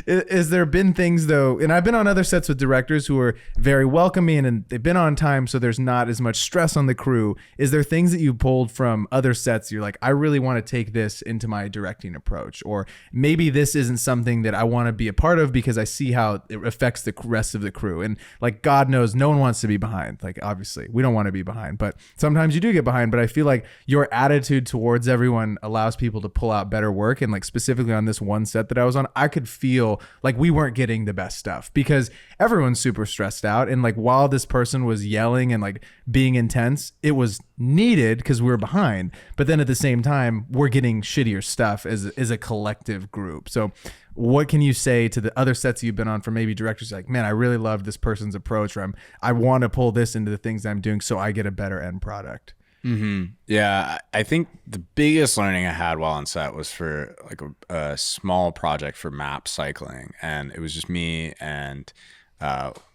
Speaker 4: is there been things though, and I've been on other sets with directors who are very welcoming and they've been on time, so there's not as much stress on the crew. Is there things that you pulled from other sets you're like, I really want to take this into my directing approach, or maybe this isn't something that I want to be a part of because I see how it affects the rest of the crew? And like, God knows no one wants to be behind. Like, obviously we don't want to be behind, but sometimes you do get behind. But I feel like your attitude towards everyone allows people to pull out better work. And like specifically on this one set that I was on, I could feel like we weren't getting the best stuff because everyone's super stressed out. And like, while this person was yelling and like being intense, it was needed because we were behind. But then at the same time, we're getting shittier stuff as a collective group. So what can you say to the other sets you've been on for maybe directors like, man, I really love this person's approach, or I want to pull this into the things I'm doing so I get a better end product?
Speaker 1: Yeah, I think the biggest learning I had while on set was for like a small project for map cycling. And it was just me and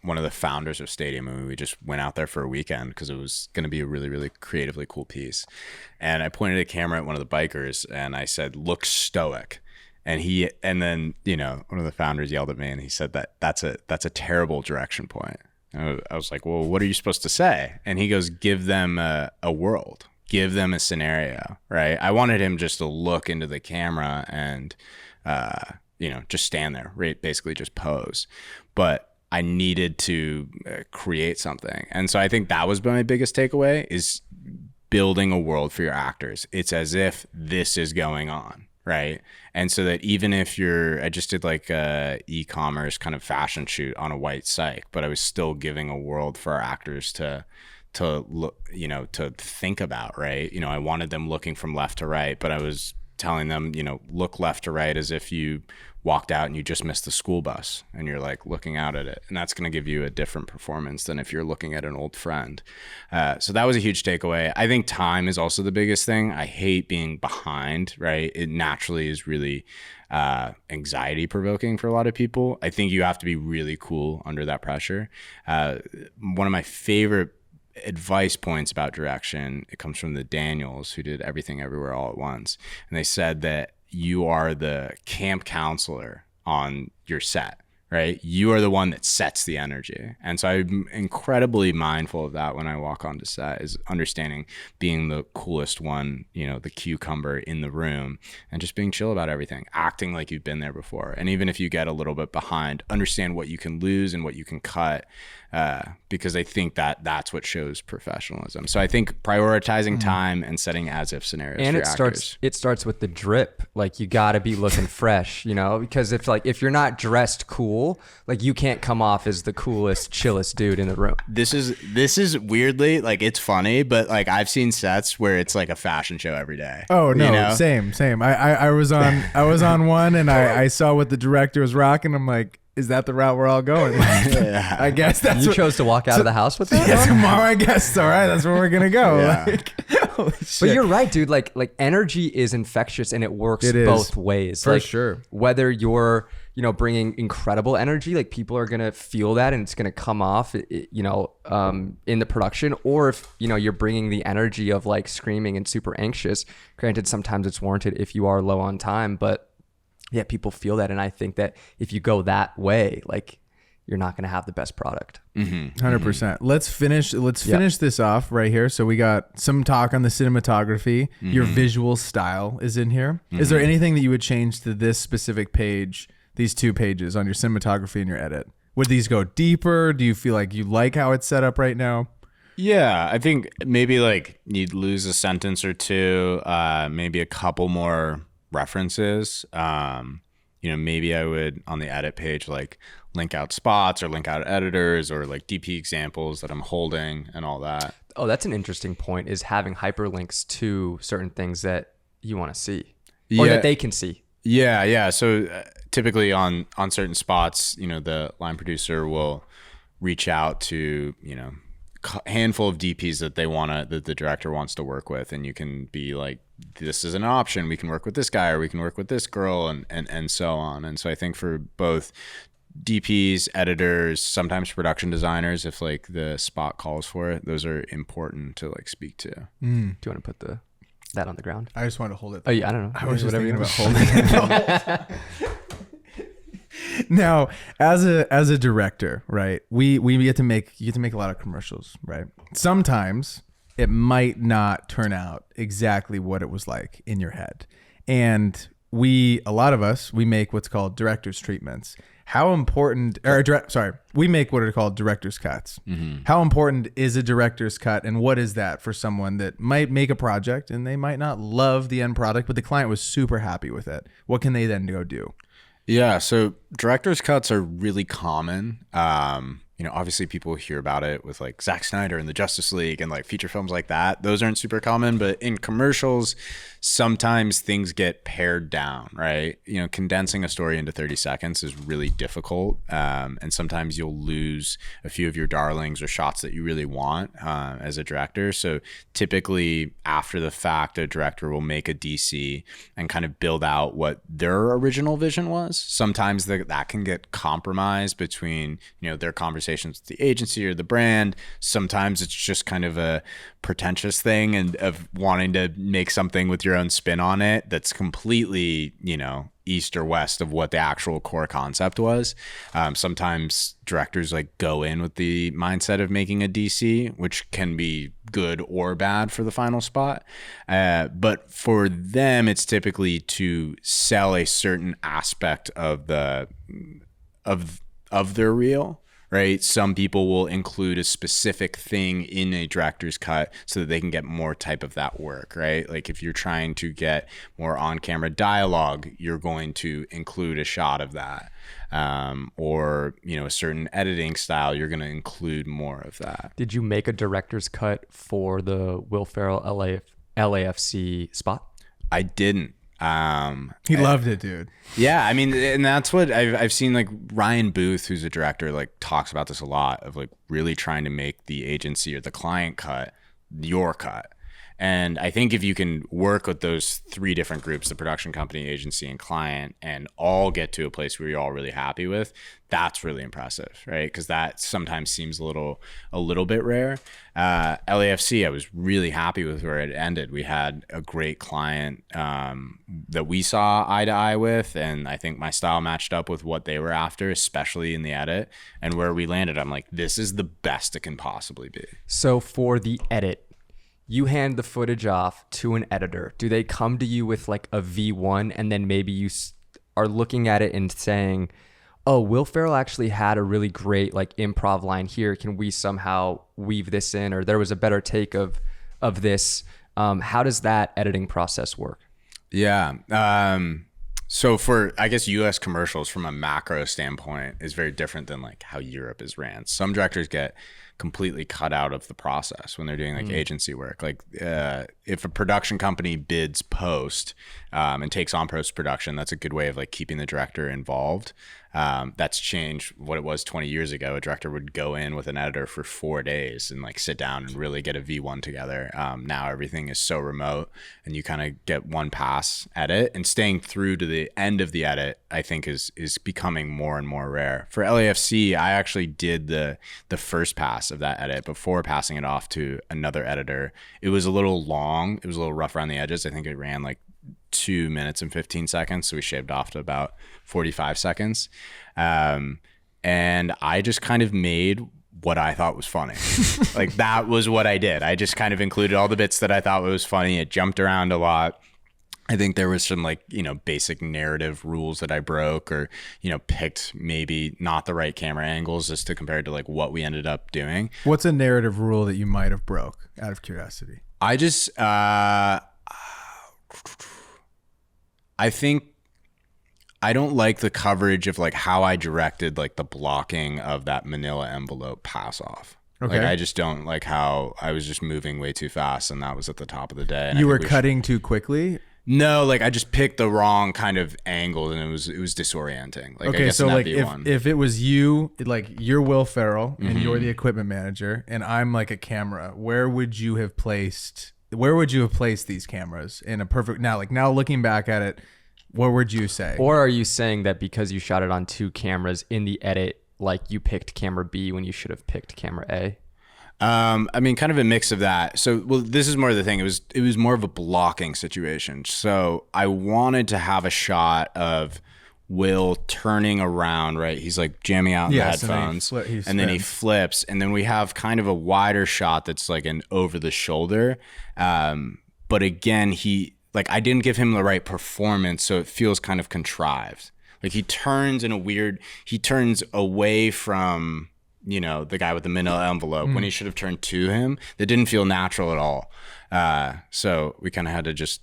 Speaker 1: one of the founders of Stadium, and we just went out there for a weekend because it was going to be a really, really creatively cool piece. And I pointed a camera at one of the bikers and I said, look stoic. And then, you know, one of the founders yelled at me and he said that's a terrible direction point. And I was like, well, what are you supposed to say? And he goes, give them a world, give them a scenario, right? I wanted him just to look into the camera and, you know, just stand there, right? Basically just pose. But I needed to create something. And so I think that was my biggest takeaway, is building a world for your actors. It's as if this is going on, right? And so that even if I just did like a e-commerce kind of fashion shoot on a white psych, but I was still giving a world for our actors to look, you know, to think about, right? You know, I wanted them looking from left to right, but I was telling them, you know, look left to right as if you walked out and you just missed the school bus and you're like looking out at it. And that's going to give you a different performance than if you're looking at an old friend. So that was a huge takeaway. I think time is also the biggest thing. I hate being behind, right? It naturally is really anxiety provoking for a lot of people. I think you have to be really cool under that pressure. One of my favorite advice points about direction, it comes from the Daniels, who did Everything Everywhere All at Once. And they said that you are the camp counselor on your set, right? You are the one that sets the energy. And so I'm incredibly mindful of that when I walk onto set, is understanding being the coolest one, you know, the cucumber in the room, and just being chill about everything, acting like you've been there before. And even if you get a little bit behind, understand what you can lose and what you can cut. because I think that that's what shows professionalism. So I think prioritizing time and setting as if scenarios
Speaker 2: And
Speaker 1: for
Speaker 2: it
Speaker 1: actors.
Speaker 2: starts with the drip. Like, you got to be looking fresh, you know, because if you're not dressed cool, like, you can't come off as the coolest, chillest dude in the room.
Speaker 1: This is weirdly, like, it's funny, but like I've seen sets where it's like a fashion show every day.
Speaker 4: Oh no,
Speaker 1: you know?
Speaker 4: same. I was on one and I saw what the director was rocking. I'm like, is that the route we're all going? I guess that's
Speaker 2: You chose to walk out of the house with that?
Speaker 4: Yeah, tomorrow, I guess. All right, that's where we're gonna go.
Speaker 1: Yeah.
Speaker 4: Like, holy shit.
Speaker 2: But you're right, dude. Like energy is infectious, and it works
Speaker 4: It is.
Speaker 2: both ways.
Speaker 4: For
Speaker 2: like,
Speaker 4: sure.
Speaker 2: Whether you're, bringing incredible energy, like, people are gonna feel that, and it's gonna come off, in the production, or if you're bringing the energy of like screaming and super anxious. Granted, sometimes it's warranted if you are low on time, but yeah, people feel that, and I think that if you go that way, like, you're not gonna have the best product.
Speaker 4: 100%. Let's finish this off right here. So we got some talk on the cinematography. Your visual style is in here. Is there anything that you would change to this specific page, these 2 pages on your cinematography and your edit? Would these go deeper? Do you feel like you like how it's set up right now?
Speaker 1: Yeah, I think maybe like you'd lose a sentence or two, maybe a couple more references. Maybe I would on the edit page like link out spots or link out editors or like DP examples that I'm holding and all that.
Speaker 2: Oh, that's an interesting point, is having hyperlinks to certain things that you want to see or that they can see.
Speaker 1: Yeah. So typically on certain spots, the line producer will reach out to, handful of DPs that that the director wants to work with, and you can be like, this is an option, we can work with this guy or we can work with this girl, and so on. And so I think for both DPs, editors, sometimes production designers, if like the spot calls for it, those are important to like speak to.
Speaker 2: Do you want to put that on the ground?
Speaker 4: I just wanted to hold it.
Speaker 2: Oh yeah, I don't know.
Speaker 4: I was just
Speaker 2: Whatever
Speaker 4: thinking about holding it. Now, as a director, right? We get to make a lot of commercials, right? Sometimes it might not turn out exactly what it was like in your head, and a lot of us make what's called director's treatments. How important, we make what are called director's cuts. How important is a director's cut, and what is that for someone that might make a project and they might not love the end product, but the client was super happy with it? What can they then go do?
Speaker 1: Yeah, so director's cuts are really common. Obviously people hear about it with like Zack Snyder and the Justice League and like feature films like that. Those aren't super common, but in commercials, sometimes things get pared down, right? Condensing a story into 30 seconds is really difficult. And sometimes you'll lose a few of your darlings or shots that you really want as a director. So typically after the fact, a director will make a DC and kind of build out what their original vision was. Sometimes that can get compromised between, their conversations with the agency or the brand. Sometimes it's just kind of a pretentious thing and of wanting to make something with your own spin on it that's completely, east or west of what the actual core concept was. Sometimes directors like go in with the mindset of making a DC, which can be good or bad for the final spot. But for them, it's typically to sell a certain aspect of their reel. Right? Some people will include a specific thing in a director's cut so that they can get more type of that work, right? Like if you're trying to get more on-camera dialogue, you're going to include a shot of that. Or, a certain editing style, you're going to include more of that.
Speaker 2: Did you make a director's cut for the Will Ferrell LAFC spot?
Speaker 1: I didn't.
Speaker 4: He loved it, dude.
Speaker 1: Yeah, I mean, and that's what I've seen. Like Ryan Booth, who's a director, like talks about this a lot, of like really trying to make the agency or the client cut your cut. And I think if you can work with those 3 different groups, the production company, agency, and client, and all get to a place where you're all really happy with, that's really impressive, right? Because that sometimes seems a little bit rare. LAFC, I was really happy with where it ended. We had a great client that we saw eye to eye with, and I think my style matched up with what they were after, especially in the edit. And where we landed, I'm like, this is the best it can possibly be.
Speaker 2: So for the edit, you hand the footage off to an editor. Do they come to you with like a V1 and then maybe you are looking at it and saying, oh, Will Ferrell actually had a really great like improv line here. Can we somehow weave this in? Or there was a better take of this. How does that editing process work?
Speaker 1: Yeah. So for, I guess, US commercials from a macro standpoint is very different than like how Europe is ran. Some directors get completely cut out of the process when they're doing like agency work. Like if a production company bids post and takes on post-production, that's a good way of like keeping the director involved. That's changed what it was 20 years ago. A director would go in with an editor for 4 days and like sit down and really get a V1 together. Now everything is so remote and you kind of get one pass edit, and staying through to the end of the edit, I think is becoming more and more rare. For LAFC, I actually did the first pass of that edit before passing it off to another editor. It was a little long. It was a little rough around the edges. I think it ran like 2 minutes and 15 seconds. So we shaved off to about 45 seconds. And I just kind of made what I thought was funny. Like that was what I did. I just kind of included all the bits that I thought was funny. It jumped around a lot. I think there was some like, basic narrative rules that I broke, or, picked maybe not the right camera angles as to compared to like what we ended up doing.
Speaker 4: What's a narrative rule that you might have broke out of curiosity?
Speaker 1: I just, I think I don't like the coverage of like how I directed like the blocking of that manila envelope pass off.
Speaker 4: Okay.
Speaker 1: Like I just don't like how I was just moving way too fast, and that was at the top of the day. And
Speaker 4: You were cutting too quickly?
Speaker 1: No, like I just picked the wrong kind of angle, and it was disorienting. Like,
Speaker 4: Okay,
Speaker 1: I guess
Speaker 4: so
Speaker 1: in that
Speaker 4: like
Speaker 1: V1.
Speaker 4: if it was you, like you're Will Ferrell and
Speaker 1: Mm-hmm.
Speaker 4: you're the equipment manager and I'm like a camera, where would you have placed these cameras in a perfect, now looking back at it, what would you say?
Speaker 2: Or are you saying that because you shot it on 2 cameras in the edit, like you picked camera B when you should have picked camera A?
Speaker 1: I mean, kind of a mix of that. So, well, this is more the thing. It was more of a blocking situation. So I wanted to have a shot of Will turning around, right? He's like jamming out in
Speaker 4: Yes,
Speaker 1: the
Speaker 4: and then
Speaker 1: headphones,
Speaker 4: he
Speaker 1: and then he
Speaker 4: spins.
Speaker 1: flips, and then we have kind of a wider shot that's like an over the shoulder. But again, I didn't give him the right performance, so it feels kind of contrived. Like he turns away from, the guy with the manila envelope when he should have turned to him. That didn't feel natural at all. So we kind of had to just,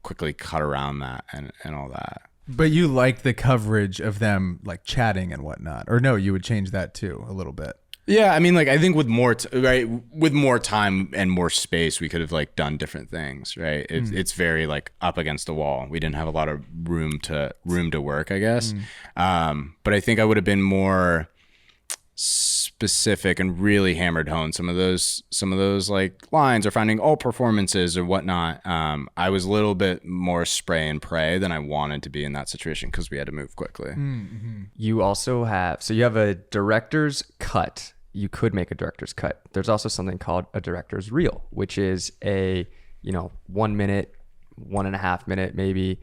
Speaker 1: quickly cut around that and all that.
Speaker 4: But you like the coverage of them like chatting and whatnot, or no, you would change that too a little bit.
Speaker 1: Yeah, I mean, like I think with more time and more space, we could have like done different things, right? It's very like up against the wall. We didn't have a lot of room to work, I guess. But I think I would have been more specific and really hammered home some of those like lines, or finding all performances or whatnot. I was a little bit more spray and pray than I wanted to be in that situation because we had to move quickly.
Speaker 2: You also have a director's cut. You could make a director's cut. There's also something called a director's reel, which is a 1 minute, 1.5 minute maybe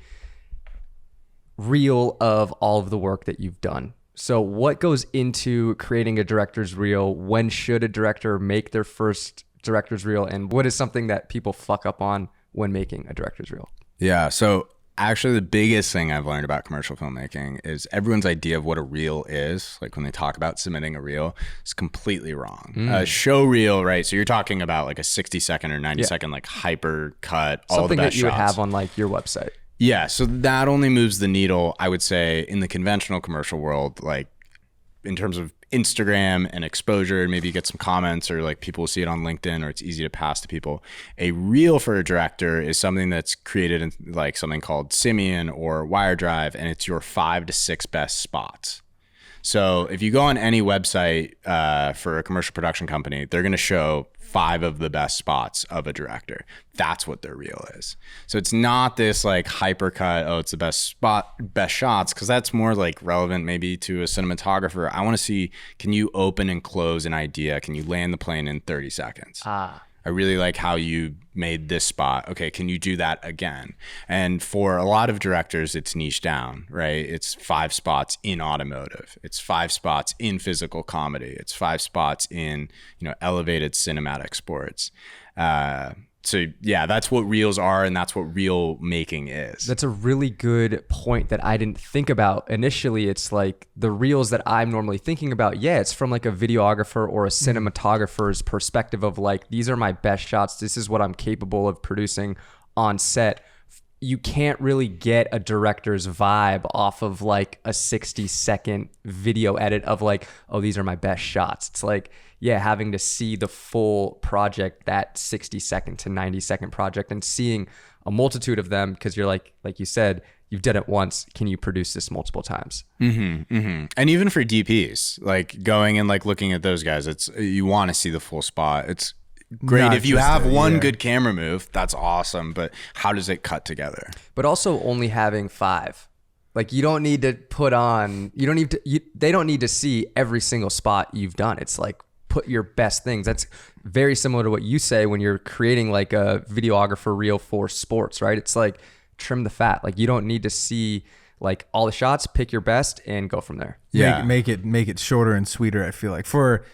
Speaker 2: reel of all of the work that you've done. So what goes into creating a director's reel? When should a director make their first director's reel? And what is something that people fuck up on when making a director's reel?
Speaker 1: Yeah. So actually the biggest thing I've learned about commercial filmmaking is everyone's idea of what a reel is, like when they talk about submitting a reel, is completely wrong. A show reel, right? So you're talking about like a 60-second or 90-second like hyper cut, all
Speaker 2: Something
Speaker 1: the
Speaker 2: that
Speaker 1: best
Speaker 2: you would
Speaker 1: shots.
Speaker 2: have on like your website.
Speaker 1: Yeah, so that only moves the needle, I would say, in the conventional commercial world, like in terms of Instagram and exposure, maybe you get some comments, or like people will see it on LinkedIn, or it's easy to pass to people. A reel for a director is something that's created in like something called Simian or Wiredrive, and it's your 5 to 6 best spots. So if you go on any website for a commercial production company, they're going to show 5 of the best spots of a director. That's what their reel is. So it's not this like hypercut, oh, it's the best shots, because that's more like relevant maybe to a cinematographer. I want to see, can you open and close an idea? Can you land the plane in 30 seconds? I really like how you made this spot. Okay, can you do that again? And for a lot of directors, it's niche down, right? It's 5 spots in automotive. It's 5 spots in physical comedy. It's 5 spots in, elevated cinematic sports. So yeah, that's what reels are, and that's what reel making is.
Speaker 2: That's a really good point that I didn't think about initially. It's like the reels that I'm normally thinking about. Yeah, it's from like a videographer or a cinematographer's perspective of like, these are my best shots. This is what I'm capable of producing on set. You can't really get a director's vibe off of like a 60-second video edit of like, oh, these are my best shots. It's like, yeah, having to see the full project, that 60-second to 90-second project, and seeing a multitude of them, because you're like you said, you've done it once. Can you produce this multiple times?
Speaker 1: And even for DPs, like going and like looking at those guys, it's you want to see the full spot. It's great
Speaker 4: Not
Speaker 1: if you
Speaker 4: just
Speaker 1: have
Speaker 4: a-
Speaker 1: one
Speaker 4: yeah.
Speaker 1: good camera move. That's awesome, but how does it cut together?
Speaker 2: But also only having 5. Like you don't need to put on, they don't need to see every single spot you've done. It's like, put your best things. That's very similar to what you say when you're creating like a videographer reel for sports, right? It's like trim the fat. Like you don't need to see like all the shots, pick your best and go from there.
Speaker 1: Yeah.
Speaker 4: Make it shorter and sweeter. I feel like for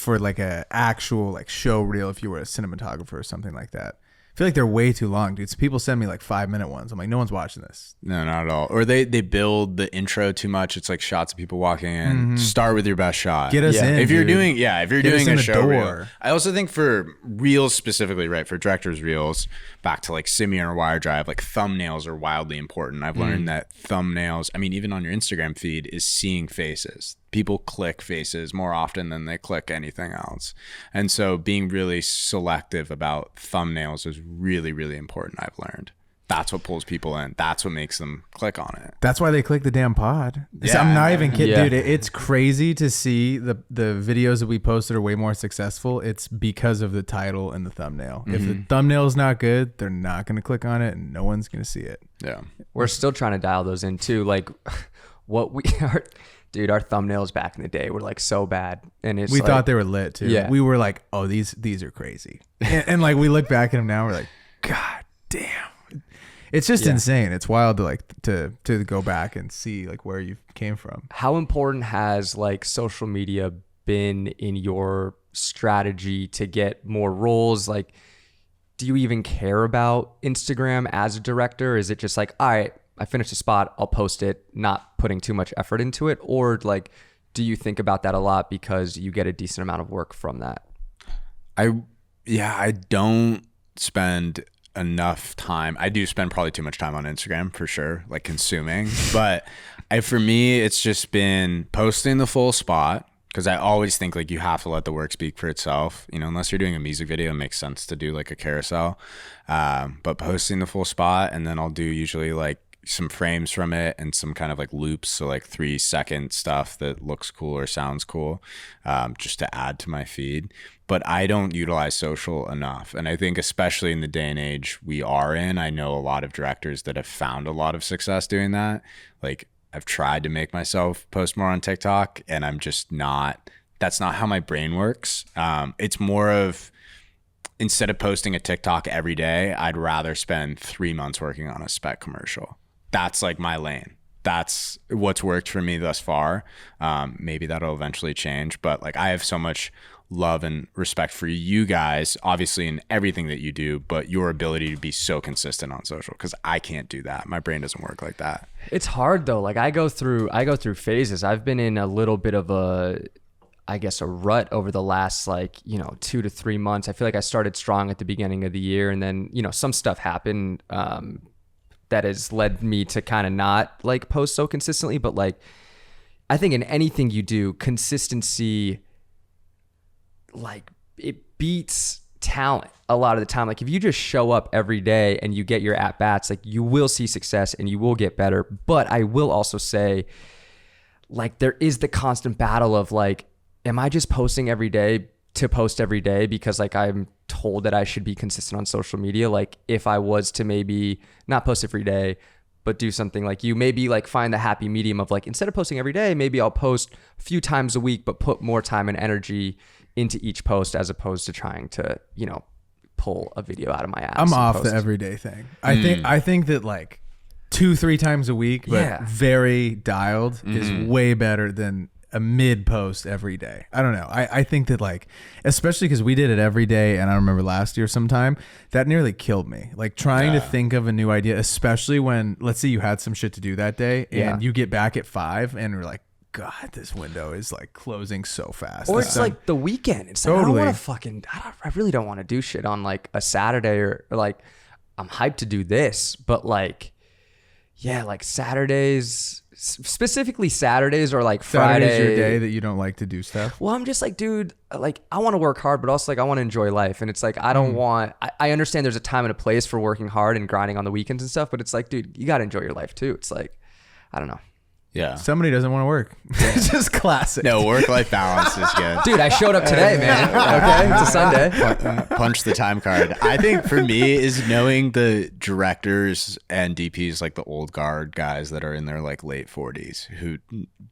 Speaker 4: like a actual like show reel, if you were a cinematographer or something like that. I feel like they're way too long, dude. So people send me like 5-minute ones. I'm like, no one's watching this.
Speaker 1: No, not at all. Or they build the intro too much. It's like shots of people walking in. Start with your best shot.
Speaker 4: Get us in.
Speaker 1: If you're
Speaker 4: dude.
Speaker 1: doing, if you're
Speaker 4: Get us
Speaker 1: doing
Speaker 4: in
Speaker 1: a
Speaker 4: the
Speaker 1: show
Speaker 4: door.
Speaker 1: reel. I also think for reels specifically, right? For directors' reels, back to like Simeon or Wire Drive, like thumbnails are wildly important. I've learned that thumbnails, I mean, even on your Instagram feed, is seeing faces. People click faces more often than they click anything else. And so being really selective about thumbnails is really, really important, I've learned. That's what pulls people in. That's what makes them click on it.
Speaker 4: That's why they click the damn pod.
Speaker 1: Yeah,
Speaker 4: I'm not even kidding,
Speaker 2: Yeah.
Speaker 4: dude. It's crazy to see the videos that we posted are way more successful. It's because of the title and the thumbnail. If the thumbnail is not good, they're not going to click on it, and no one's going to see it.
Speaker 1: Yeah.
Speaker 2: We're still trying to dial those in too. Like what we are, dude, our thumbnails back in the day were like so bad. And it's
Speaker 4: We
Speaker 2: like,
Speaker 4: thought they were lit too.
Speaker 2: Yeah.
Speaker 4: We were like, oh, these are crazy. And like we look back at them now, we're like, God damn. It's just insane. It's wild to like to go back and see like where you came from.
Speaker 2: how important has like social media been in your strategy to get more roles? Like, do you even care about Instagram as a director? Is it just like, all right, I finished a spot, I'll post it, not putting too much effort into it? Or like, do you think about that a lot because you get a decent amount of work from that?
Speaker 1: I don't spend enough time. I do spend probably too much time on Instagram for sure, like consuming. But for me, it's just been posting the full spot, because I always think like you have to let the work speak for itself. You know, unless you're doing a music video, it makes sense to do like a carousel. But posting the full spot, and then I'll do usually like some frames from it and some kind of like loops, so like 3-second stuff that looks cool or sounds cool, just to add to my feed. But I don't utilize social enough, and I think especially in the day and age we are in, I know a lot of directors that have found a lot of success doing that. Like I've tried to make myself post more on TikTok, and I'm just not, that's not how my brain works. It's more of, instead of posting a TikTok every day, I'd rather spend 3 months working on a spec commercial. That's like my lane. That's what's worked for me thus far. Maybe that'll eventually change, but like I have so much love and respect for you guys, obviously in everything that you do, but your ability to be so consistent on social, because I can't do that. My brain doesn't work like that.
Speaker 2: It's hard though. Like I go through phases. I've been in a little bit of a rut over the last 2 to 3 months. I feel like I started strong at the beginning of the year, and then, some stuff happened that has led me to kind of not like post so consistently. But like, I think in anything you do, consistency, like it beats talent a lot of the time. Like if you just show up every day and you get your at bats, like you will see success and you will get better. But I will also say, like, there is the constant battle of like, am I just posting every day to post every day because like I'm told that I should be consistent on social media? Like if I was to maybe not post every day, but do something like you, maybe like find the happy medium of like, instead of posting every day, maybe I'll post a few times a week, but put more time and energy into each post, as opposed to trying to, pull a video out of my ass.
Speaker 4: I'm off
Speaker 2: post.
Speaker 4: the everyday thing. I think that like 2-3 times a week, but very dialed is way better than a mid post every day. I don't know. I think that like, especially because we did it every day, and I remember last year sometime that nearly killed me. Like trying to think of a new idea, especially when, let's say you had some shit to do that day and you get back at 5 and we're like, God, this window is like closing so fast.
Speaker 2: Or it's like the weekend. It's like,
Speaker 4: Totally.
Speaker 2: I don't want to fucking, I really don't want to do shit on like a Saturday or like, I'm hyped to do this, but like, yeah, like Saturdays, specifically Saturdays or like Friday.
Speaker 4: Saturday's your day that you don't like to do stuff.
Speaker 2: Well, I'm just like, dude, like I want to work hard, but also like I want to enjoy life. And it's like, I don't want, I understand there's a time and a place for working hard and grinding on the weekends and stuff, but it's like, dude, you got to enjoy your life too. It's like, I don't know.
Speaker 1: Yeah.
Speaker 4: Somebody doesn't want to work. It's just classic.
Speaker 1: No, work-life balance is good.
Speaker 2: Dude, I showed up today, man. Okay, it's a Sunday.
Speaker 1: Punch the time card. I think for me is knowing the directors and DPs, like the old guard guys that are in their like late 40s who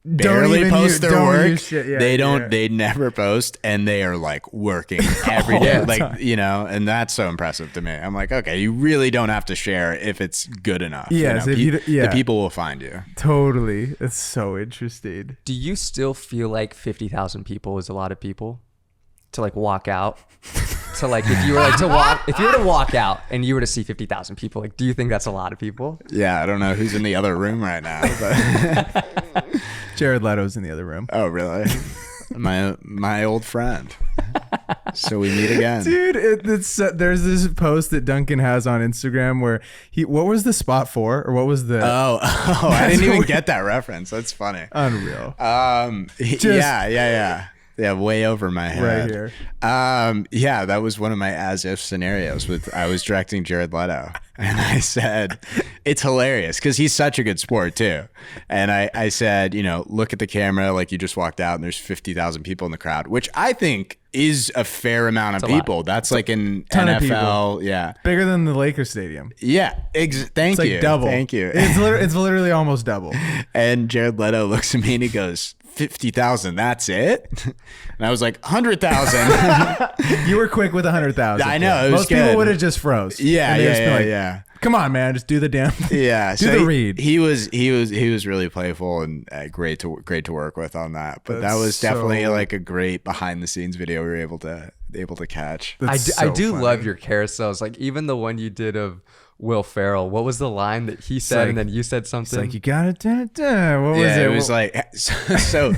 Speaker 1: barely post their work. They never post, and they are like working every day. Like, you know, and that's so impressive to me. I'm like, okay, you really don't have to share if it's good enough.
Speaker 4: Yes,
Speaker 1: you know?
Speaker 4: the
Speaker 1: people will find you.
Speaker 4: Totally. It's so interesting.
Speaker 2: Do you still feel like 50,000 people is a lot of people to like walk out? To like, if you were like to walk, if you were to walk out and you were to see 50,000 people, like, do you think that's a lot of people?
Speaker 1: Yeah, I don't know who's in the other room right now, but
Speaker 4: Jared Leto's in the other room.
Speaker 1: Oh, really? my old friend. So we meet again,
Speaker 4: dude. There's this post that Duncan has on Instagram where what was the spot for, or what was the?
Speaker 1: Oh, I didn't even get that reference. That's funny.
Speaker 4: Unreal.
Speaker 1: Yeah. Way over my head.
Speaker 4: Right here.
Speaker 1: Yeah, that was one of my as if scenarios. I was directing Jared Leto, and I said, it's hilarious because he's such a good sport too. And I said, you know, look at the camera like you just walked out and there's 50,000 people in the crowd, which I think is a fair amount of people. That's like an NFL. Yeah.
Speaker 4: Bigger than the Lakers stadium.
Speaker 1: Yeah. Thank you.
Speaker 4: Like double.
Speaker 1: Thank you.
Speaker 4: It's literally almost double.
Speaker 1: And Jared Leto looks at me and he goes, 50,000, that's it? And I was like, 100,000.
Speaker 4: You were quick with 100,000.
Speaker 1: I know.
Speaker 4: Most people would have just froze.
Speaker 1: Yeah.
Speaker 4: Come on, man, just do the damn thing.
Speaker 1: Yeah,
Speaker 4: do the read.
Speaker 1: He was really playful and great to work with on that. But that was definitely like a great behind the scenes video we were able to catch.
Speaker 2: I do love your carousels, like even the one you did of Will Ferrell. What was the line that he said, and then you said something?
Speaker 4: It's like, you gotta what was it?
Speaker 1: It was like so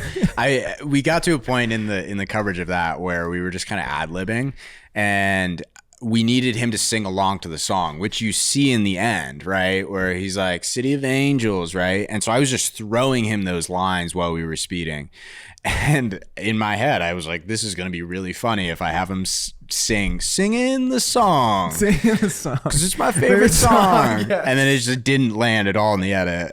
Speaker 1: we got to a point in the coverage of that where we were just kind of ad-libbing, and we needed him to sing along to the song, which you see in the end, right? Where he's like, City of Angels, right? And so I was just throwing him those lines while we were speeding. And in my head, I was like, this is going to be really funny if I have him sing in the song.
Speaker 4: Sing in the song.
Speaker 1: Because it's my favorite song.
Speaker 4: Yes.
Speaker 1: And then it just didn't land at all in the edit.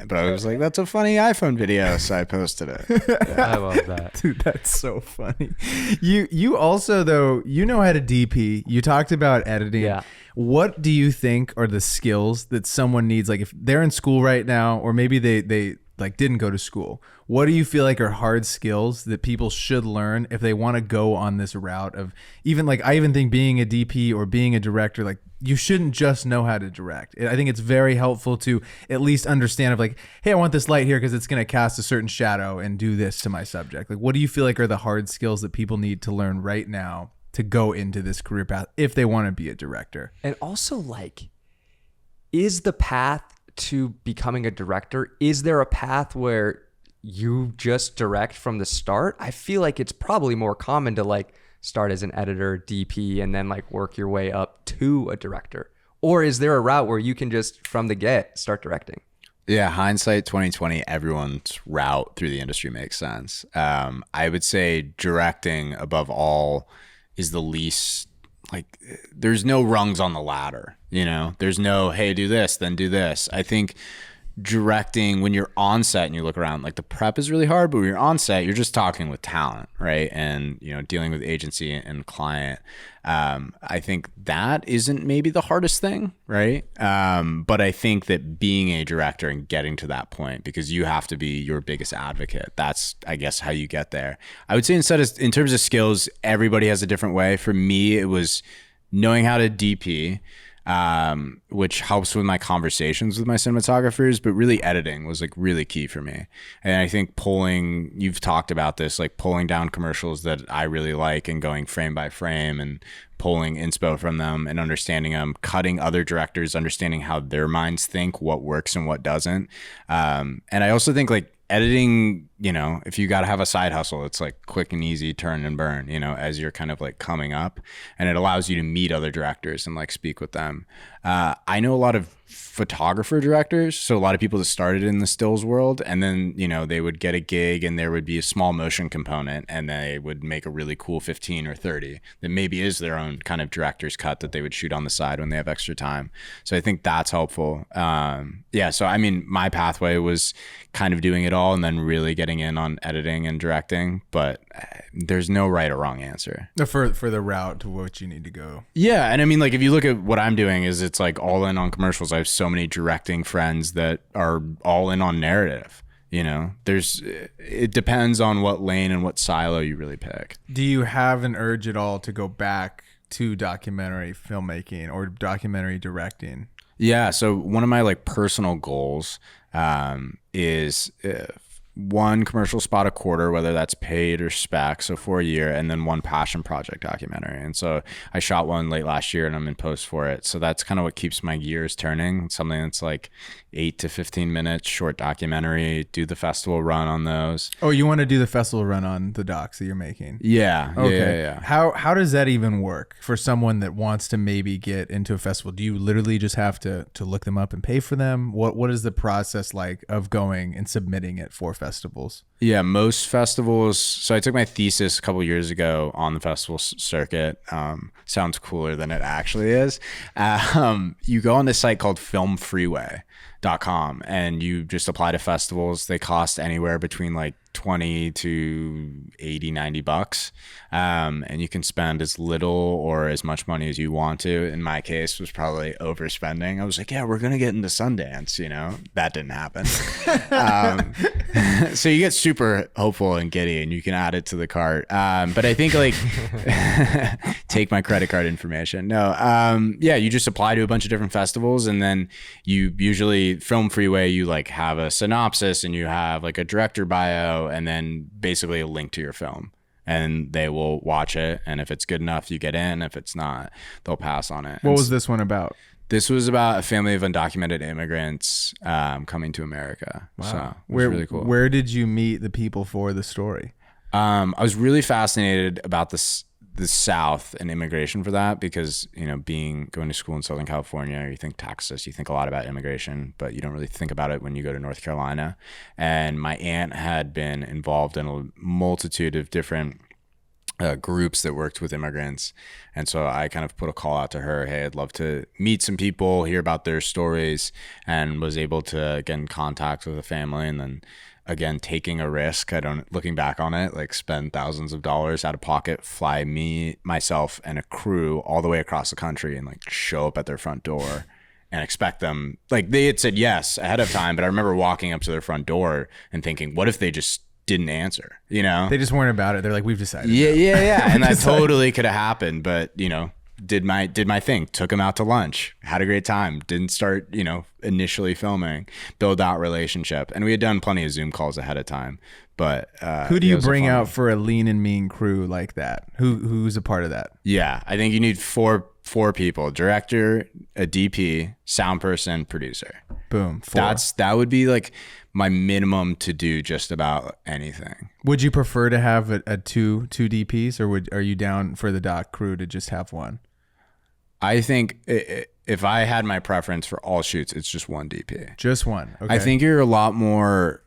Speaker 1: But I was like, that's a funny iPhone video, so I posted it.
Speaker 2: Yeah. I love that.
Speaker 4: Dude, that's so funny. You also, though, you know how to DP. You talked about editing.
Speaker 2: Yeah.
Speaker 4: What do you think are the skills that someone needs? Like if they're in school right now, or maybe they like didn't go to school, what do you feel like are hard skills that people should learn if they want to go on this route of even like, I even think being a DP or being a director, like you shouldn't just know how to direct. I think it's very helpful to at least understand of like, hey, I want this light here because it's going to cast a certain shadow and do this to my subject. Like, what do you feel like are the hard skills that people need to learn right now to go into this career path if they want to be a director?
Speaker 2: And also, like, is the path to becoming a director, is there a path where you just direct from the start? I feel like it's probably more common to like start as an editor, DP, and then like work your way up to a director. Or is there a route where you can just from the get start directing?
Speaker 1: Yeah, hindsight 2020, everyone's route through the industry makes sense. I would say directing above all is the least, like, there's no rungs on the ladder, you know? There's no, hey, do this, then do this. I think directing, when you're on set and you look around, like the prep is really hard, but when you're on set, you're just talking with talent, right? And, you know, dealing with agency and client. I think that isn't maybe the hardest thing, right? But I think that being a director and getting to that point, because you have to be your biggest advocate, that's, I guess, how you get there. I would say in terms of skills, everybody has a different way. For me, it was knowing how to DP, which helps with my conversations with my cinematographers, but really editing was like really key for me. And I think you've talked about this, like pulling down commercials that I really like and going frame by frame and pulling inspo from them and understanding them, cutting other directors, understanding how their minds think, what works and what doesn't. And I also think like editing, if you got to have a side hustle, it's like quick and easy, turn and burn, as you're kind of like coming up, and it allows you to meet other directors and like speak with them. I know a lot of photographer directors, so a lot of people that started in the stills world, and then they would get a gig and there would be a small motion component and they would make a really cool 15 or 30 that maybe is their own kind of director's cut that they would shoot on the side when they have extra time. So I think that's helpful. So I mean, my pathway was kind of doing it all and then really getting in on editing and directing, but there's no right or wrong answer
Speaker 4: for the route to what you need to go.
Speaker 1: Yeah, and I mean, like if you look at what I'm doing, is it's like all in on commercials. I have so many directing friends that are all in on narrative. It depends on what lane and what silo you really pick.
Speaker 4: Do you have an urge at all to go back to documentary filmmaking or documentary directing?
Speaker 1: Yeah, so one of my like personal goals is one commercial spot a quarter, whether that's paid or spec, so for a year, and then one passion project documentary. And so I shot one late last year and I'm in post for it. So that's kind of what keeps my gears turning. Something that's like 8 to 15 minutes, short documentary, do the festival run on those.
Speaker 4: Oh, you want to do the festival run on the docs that you're making?
Speaker 1: Yeah.
Speaker 4: Okay.
Speaker 1: Yeah.
Speaker 4: How does that even work for someone that wants to maybe get into a festival? Do you literally just have to look them up and pay for them? What is the process like of going and submitting it for festivals?
Speaker 1: Yeah, most festivals. So I took my thesis a couple years ago on the festival circuit. Sounds cooler than it actually is. You go on this site called filmfreeway.com and you just apply to festivals. They cost anywhere between like 20 to 80, 90 bucks. And you can spend as little or as much money as you want to. In my case, was probably overspending. I was like, yeah, we're going to get into Sundance, that didn't happen. So you get super hopeful and giddy and you can add it to the cart. But I think like, take my credit card information. No. You just apply to a bunch of different festivals and then you usually Film Freeway, you like have a synopsis and you have like a director bio and then basically a link to your film. And they will watch it. And if it's good enough, you get in. If it's not, they'll pass on it.
Speaker 4: What was this one about?
Speaker 1: This was about a family of undocumented immigrants coming to America.
Speaker 4: Wow.
Speaker 1: So it was really cool.
Speaker 4: Where did you meet the people for the story?
Speaker 1: I was really fascinated about the South and immigration for that because, going to school in Southern California, you think Texas, you think a lot about immigration, but you don't really think about it when you go to North Carolina. And my aunt had been involved in a multitude of different groups that worked with immigrants. And so I kind of put a call out to her, hey, I'd love to meet some people, hear about their stories, and was able to get in contact with a family and then again, taking a risk. Looking back on it, like spend thousands of dollars out of pocket, fly myself and a crew all the way across the country and like show up at their front door and expect them, like they had said yes ahead of time. But I remember walking up to their front door and thinking, what if they just didn't answer, They
Speaker 4: just weren't about it. They're like, we've decided.
Speaker 1: Yeah. And that totally could have happened, but did my thing, took them out to lunch, had a great time, didn't start, initially filming, build out relationship. And we had done plenty of Zoom calls ahead of time, but
Speaker 4: who do you bring out for a lean and mean crew like that? Who's a part of that?
Speaker 1: Yeah, I think you need four people: director, a DP, sound person, producer.
Speaker 4: Boom. 4.
Speaker 1: That would be like my minimum to do just about anything.
Speaker 4: Would you prefer to have a two DPs, or are you down for the doc crew to just have one?
Speaker 1: I think if I had my preference for all shoots, it's just one DP.
Speaker 4: Just one. Okay.
Speaker 1: I think you're a lot more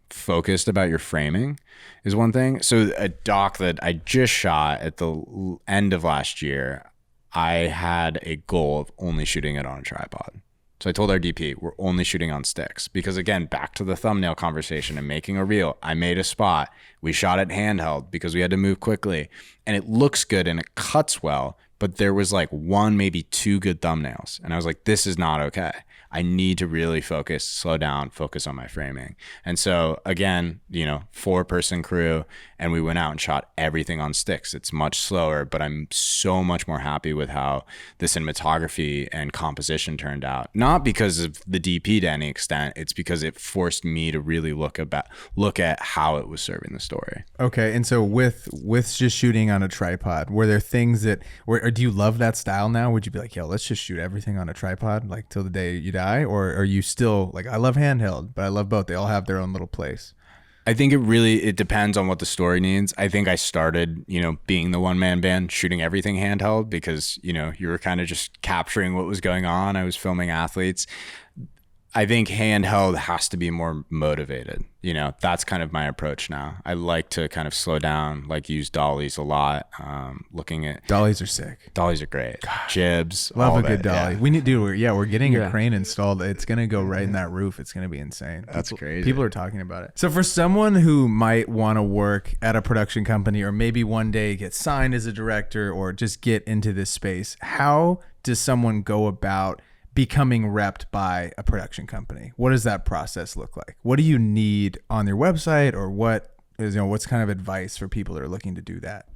Speaker 1: focused about your framing is one thing. So a doc that I just shot at the end of last year, I had a goal of only shooting it on a tripod. So I told our DP, we're only shooting on sticks because, again, back to the thumbnail conversation and making a reel. I made a spot. We shot it handheld because we had to move quickly, and it looks good and it cuts well, but there was like one, maybe two good thumbnails. And I was like, this is not okay. I need to really focus, slow down, focus on my framing. And so again, 4-person crew, and we went out and shot everything on sticks. It's much slower, but I'm so much more happy with how the cinematography and composition turned out. Not because of the DP to any extent, it's because it forced me to really look at how it was serving the story.
Speaker 4: Okay, and so with just shooting on a tripod, were there things or do you love that style now? Would you be like, yo, let's just shoot everything on a tripod like till the day you die? Or are you still like, I love handheld, but I love both. They all have their own little place.
Speaker 1: I think it depends on what the story needs. I think I started, being the one-man band, shooting everything handheld because, you were kind of just capturing what was going on. I was filming athletes. I think handheld has to be more motivated. That's kind of my approach now. I like to kind of slow down, like use dollies a lot. Looking at
Speaker 4: dollies are sick.
Speaker 1: Dollies are great. God. Jibs.
Speaker 4: Love
Speaker 1: all
Speaker 4: a good dolly.
Speaker 1: Yeah.
Speaker 4: We need to we're getting a crane installed. It's going to go right in that roof. It's going to be insane.
Speaker 1: That's crazy.
Speaker 4: People are talking about it. So for someone who might want to work at a production company or maybe one day get signed as a director or just get into this space, how does someone go about becoming repped by a production company? What does that process look like? What do you need on their website, or what's kind of advice for people that are looking to do that?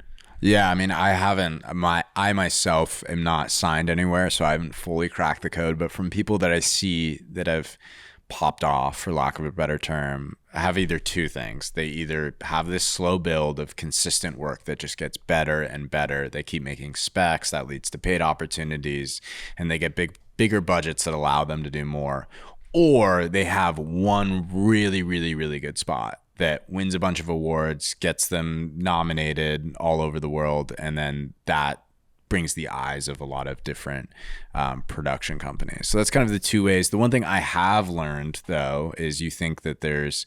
Speaker 1: Yeah, I mean, I myself am not signed anywhere, so I haven't fully cracked the code, but from people that I see that have popped off, for lack of a better term, have either two things. They either have this slow build of consistent work that just gets better and better. They keep making specs that leads to paid opportunities, and they get bigger budgets that allow them to do more. Or they have one really, really, really good spot that wins a bunch of awards, gets them nominated all over the world, and then that brings the eyes of a lot of different production companies. So that's kind of the two ways. The one thing I have learned, though, is you think that there's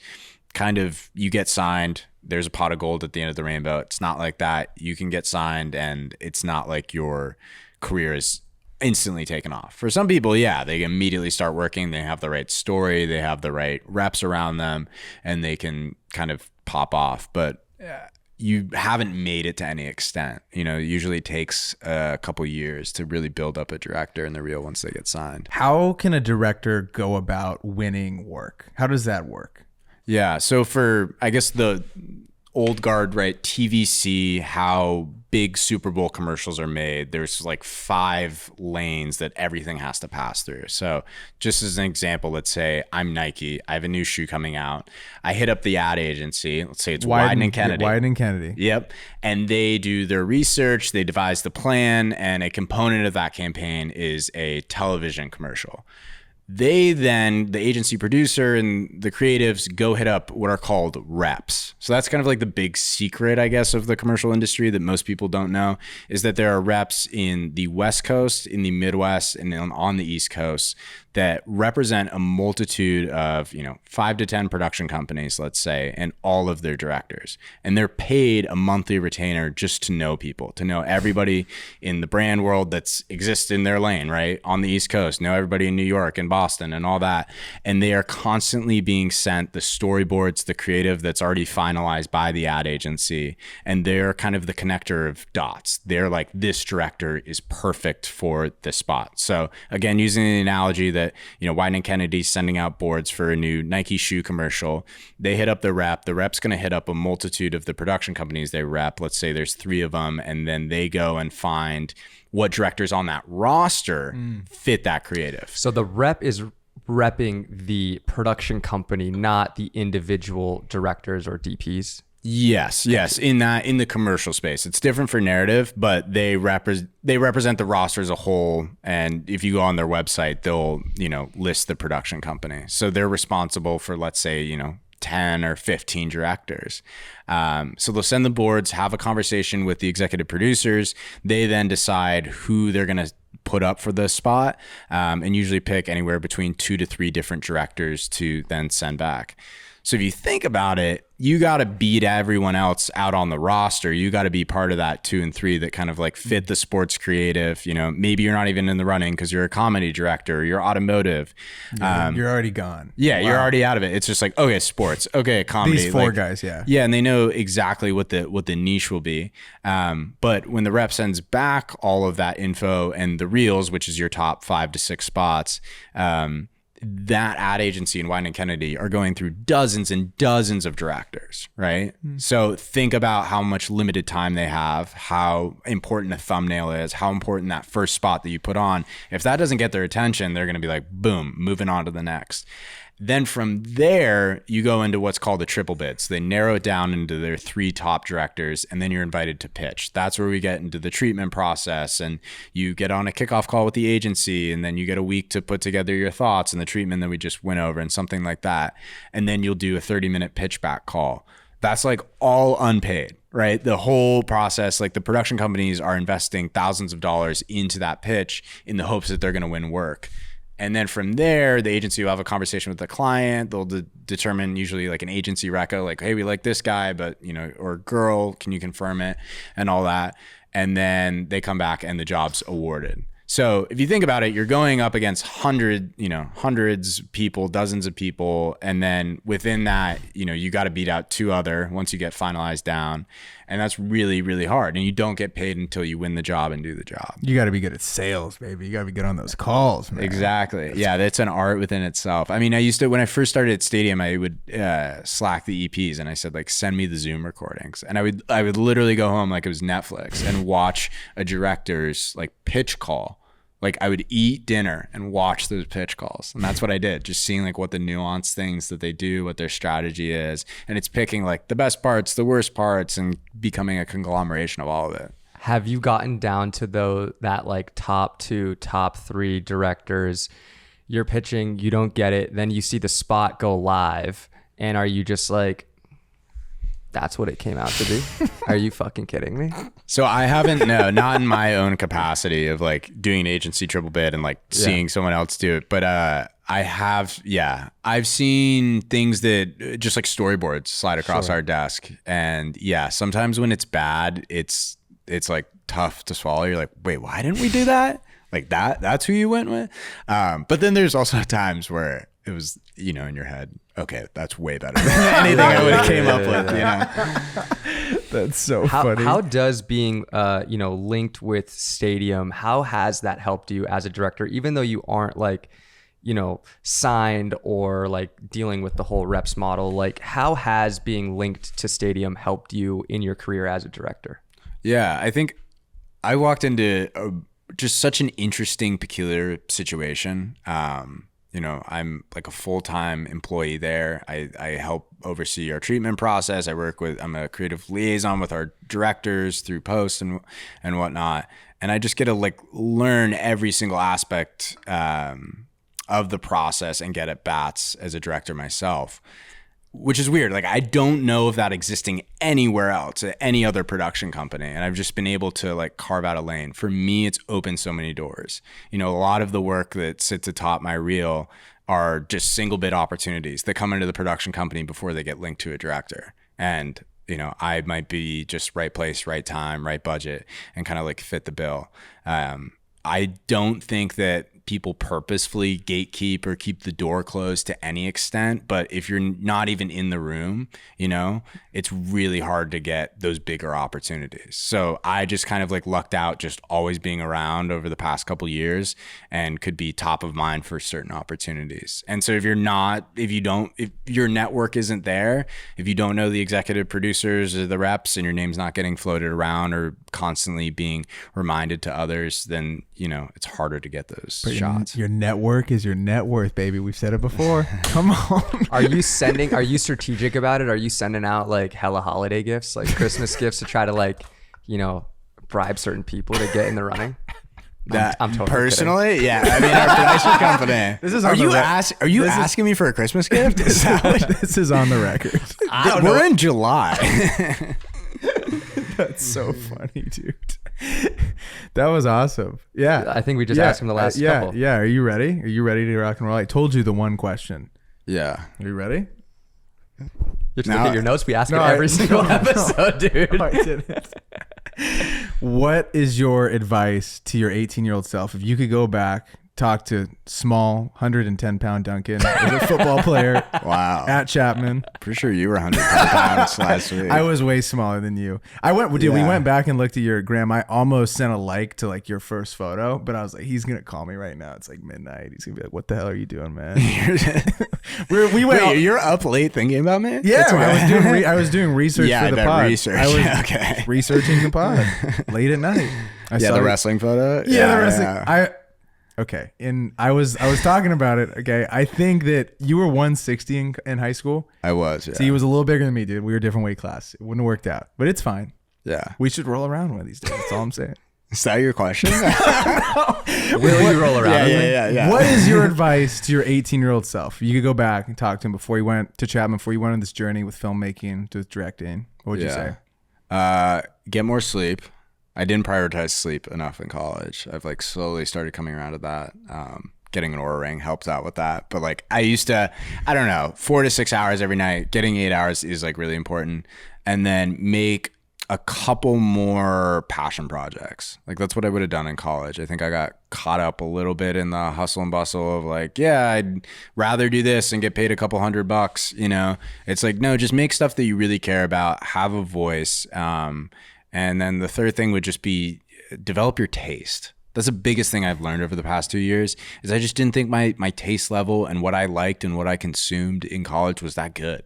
Speaker 1: you get signed, there's a pot of gold at the end of the rainbow. It's not like that. You can get signed, and it's not like your career is instantly taken off. For some people, yeah, they immediately start working. They have the right story, they have the right reps around them, and they can kind of pop off. But you haven't made it to any extent. It usually takes a couple years to really build up a director in the real once they get signed.
Speaker 4: How can a director go about winning work? How does that work?
Speaker 1: Yeah, so for, I guess, the old guard, right, TVC, how big Super Bowl commercials are made, there's like 5 lanes that everything has to pass through. So just as an example, let's say I'm Nike, I have a new shoe coming out, I hit up the ad agency, let's say it's Wieden and Kennedy.
Speaker 4: Wieden and Kennedy.
Speaker 1: Yep. And they do their research, they devise the plan, and a component of that campaign is a television commercial. They then, the agency producer and the creatives, go hit up what are called reps. So that's kind of like the big secret, I guess, of the commercial industry that most people don't know, is that there are reps in the West Coast, in the Midwest, and on the East Coast that represent a multitude of, 5 to 10 production companies, let's say, and all of their directors. And they're paid a monthly retainer just to know people, to know everybody in the brand world that's exists in their lane, right? On the East Coast, know everybody in New York and Boston and all that. And they are constantly being sent the storyboards, the creative that's already finalized by the ad agency. And they're kind of the connector of dots. They're like, this director is perfect for this spot. So again, using the analogy that, Wieden and Kennedy sending out boards for a new Nike shoe commercial, they hit up the rep. The rep's going to hit up a multitude of the production companies they rep. Let's say there's 3 of them, and then they go and find what directors on that roster fit that creative.
Speaker 2: So the rep is repping the production company, not the individual directors or DPs.
Speaker 1: Yes. In the commercial space, it's different for narrative, but they represent the roster as a whole. And if you go on their website, they'll list the production company. So they're responsible for, let's say, 10 or 15 directors. So they'll send the boards, have a conversation with the executive producers. They then decide who they're going to put up for the spot, and usually pick anywhere between 2 to 3 different directors to then send back. So if you think about it, you got to beat everyone else out on the roster. You got to be part of that 2 and 3 that kind of like fit the sports creative. Maybe you're not even in the running because you're a comedy director, or you're automotive.
Speaker 4: You're already gone.
Speaker 1: Yeah,
Speaker 4: Wow.
Speaker 1: You're already out of it. It's just like, okay, sports, okay, comedy.
Speaker 4: These 4 guys, yeah.
Speaker 1: Yeah, and they know exactly what the niche will be. But when the rep sends back all of that info and the reels, which is your top 5 to 6 spots, that ad agency and Wieden & Kennedy are going through dozens and dozens of directors, right? So think about how much limited time they have, how important a thumbnail is, how important that first spot that you put on. If that doesn't get their attention, they're going to be like, boom, moving on to the next. Then from there, you go into what's called the triple bid. So they narrow it down into their 3 top directors, and then you're invited to pitch. That's where we get into the treatment process, and you get on a kickoff call with the agency, and then you get a week to put together your thoughts and the treatment that we just went over and something like that. And then you'll do a 30-minute pitch back call. That's like all unpaid, right? The whole process, like the production companies are investing thousands of dollars into that pitch in the hopes that they're going to win work. And then from there, the agency will have a conversation with the client. They'll determine usually like an agency reco, like, hey, we like this guy, but or girl, can you confirm it and all that. And then they come back and the job's awarded. So if you think about it, you're going up against hundreds of people, dozens of people. And then within that, you got to beat out 2 other once you get finalized down. And that's really, really hard. And you don't get paid until you win the job and do the job.
Speaker 4: You got to be good at sales, baby. You got to be good on those calls, man.
Speaker 1: Exactly. Yeah, that's an art within itself. I mean, when I first started at Stadium, I would Slack the EPs and I said, like, send me the Zoom recordings. And I would literally go home like it was Netflix and watch a director's like pitch call. Like I would eat dinner and watch those pitch calls. And that's what I did, just seeing like what the nuanced things that they do, what their strategy is. And it's picking like the best parts, the worst parts, and becoming a conglomeration of all of it.
Speaker 2: Have you gotten down to that like top 2, top 3 directors? You're pitching, you don't get it. Then you see the spot go live. And are you just like, that's what it came out to be? Are you fucking kidding me?
Speaker 1: So I haven't, no, not in my own capacity of like doing an agency triple bid and like seeing someone else do it. But I have, I've seen things that just like storyboards slide across our desk. And sometimes when it's bad, it's like tough to swallow. You're like, wait, why didn't we do that? Like that's who you went with? But then there's also times where it was, in your head, okay, that's way better than anything I would have came up with,
Speaker 4: That's so funny.
Speaker 2: How does being, linked with Stadium, how has that helped you as a director, even though you aren't like, signed or like dealing with the whole reps model? Like, how has being linked to Stadium helped you in your career as a director?
Speaker 1: Yeah, I think I walked into just such an interesting, peculiar situation. I'm like a full-time employee there. I help oversee our treatment process. I'm a creative liaison with our directors through post and whatnot. And I just get to like learn every single aspect of the process and get at bats as a director myself, which is weird. Like I don't know of that existing anywhere else at any other production company. And I've just been able to like carve out a lane. For me, it's opened so many doors. A lot of the work that sits atop my reel are just single bid opportunities that come into the production company before they get linked to a director. And, I might be just right place, right time, right budget, and kind of like fit the bill. I don't think that people purposefully gatekeep or keep the door closed to any extent, but if you're not even in the room, it's really hard to get those bigger opportunities. So I just kind of like lucked out just always being around over the past couple years and could be top of mind for certain opportunities. And so if your network isn't there, if you don't know the executive producers or the reps and your name's not getting floated around or constantly being reminded to others, then, it's harder to get those shots.
Speaker 4: Your network is your net worth, baby. We've said it before. Come on.
Speaker 2: Are you strategic about it? Are you sending out like hella holiday gifts, like Christmas gifts to try to like, bribe certain people to get in the running? I'm totally
Speaker 1: personally
Speaker 2: kidding.
Speaker 1: Yeah. I mean, our production company.
Speaker 4: This is
Speaker 1: are you asking me for a Christmas gift? Is that what?
Speaker 4: This is on the record.
Speaker 1: We're in July.
Speaker 4: That's so funny, dude. That was awesome. Yeah.
Speaker 2: I think we just asked him the last couple.
Speaker 4: Yeah. Are you ready? Are you ready to rock and roll? I told you the one question.
Speaker 1: Yeah.
Speaker 4: Are you ready?
Speaker 2: You have to look at your notes. We ask it every single episode, dude.
Speaker 4: No, I didn't. What is your advice to your 18-year-old self? If you could go back talked to small 110-pound Duncan as a football player.
Speaker 1: Wow.
Speaker 4: At Chapman.
Speaker 1: Pretty sure you were 110 pounds last week.
Speaker 4: I was way smaller than you. We went back and looked at your gram. I almost sent a like to like your first photo, but I was like, he's gonna call me right now. It's like midnight. He's gonna be like, what the hell are you doing, man?
Speaker 1: Wait, you're up late thinking about me?
Speaker 4: Yeah, I was doing research for the pod.
Speaker 1: Research.
Speaker 4: I was researching the pod late at night.
Speaker 1: The wrestling photo?
Speaker 4: Yeah, the wrestling. Okay, and I was talking about it. Okay, I think that you were 160 in high school.
Speaker 1: I was. Yeah.
Speaker 4: See, he was a little bigger than me, dude. We were a different weight class. It wouldn't have worked out, but it's fine.
Speaker 1: Yeah,
Speaker 4: we should roll around one of these days. That's all I'm saying.
Speaker 1: Is that your question?
Speaker 2: Will you roll around?
Speaker 1: Yeah.
Speaker 4: What is your advice to your 18-year-old self? You could go back and talk to him before you went to Chapman, before you went on this journey with filmmaking, to directing. What would you say?
Speaker 1: Get more sleep. I didn't prioritize sleep enough in college. I've like slowly started coming around to that. Getting an Oura ring helps out with that. But like I used to, 4 to 6 hours every night. Getting 8 hours is like really important. And then make a couple more passion projects. Like that's what I would have done in college. I think I got caught up a little bit in the hustle and bustle of like, yeah, I'd rather do this and get paid a couple $100, you know? It's like, no, just make stuff that you really care about, have a voice. And then the third thing would just be develop your taste. That's the biggest thing I've learned over the past 2 years is I just didn't think my taste level and what I liked and what I consumed in college was that good.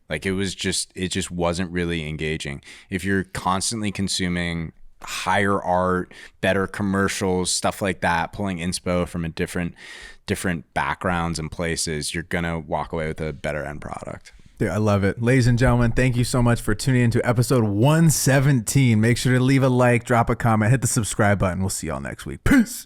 Speaker 1: Like it just wasn't really engaging. If you're constantly consuming higher art, better commercials, stuff like that, pulling inspo from a different backgrounds and places, you're gonna walk away with a better end product.
Speaker 4: Dude, I love it. Ladies and gentlemen, thank you so much for tuning in to episode 117. Make sure to leave a like, drop a comment, hit the subscribe button. We'll see y'all next week. Peace.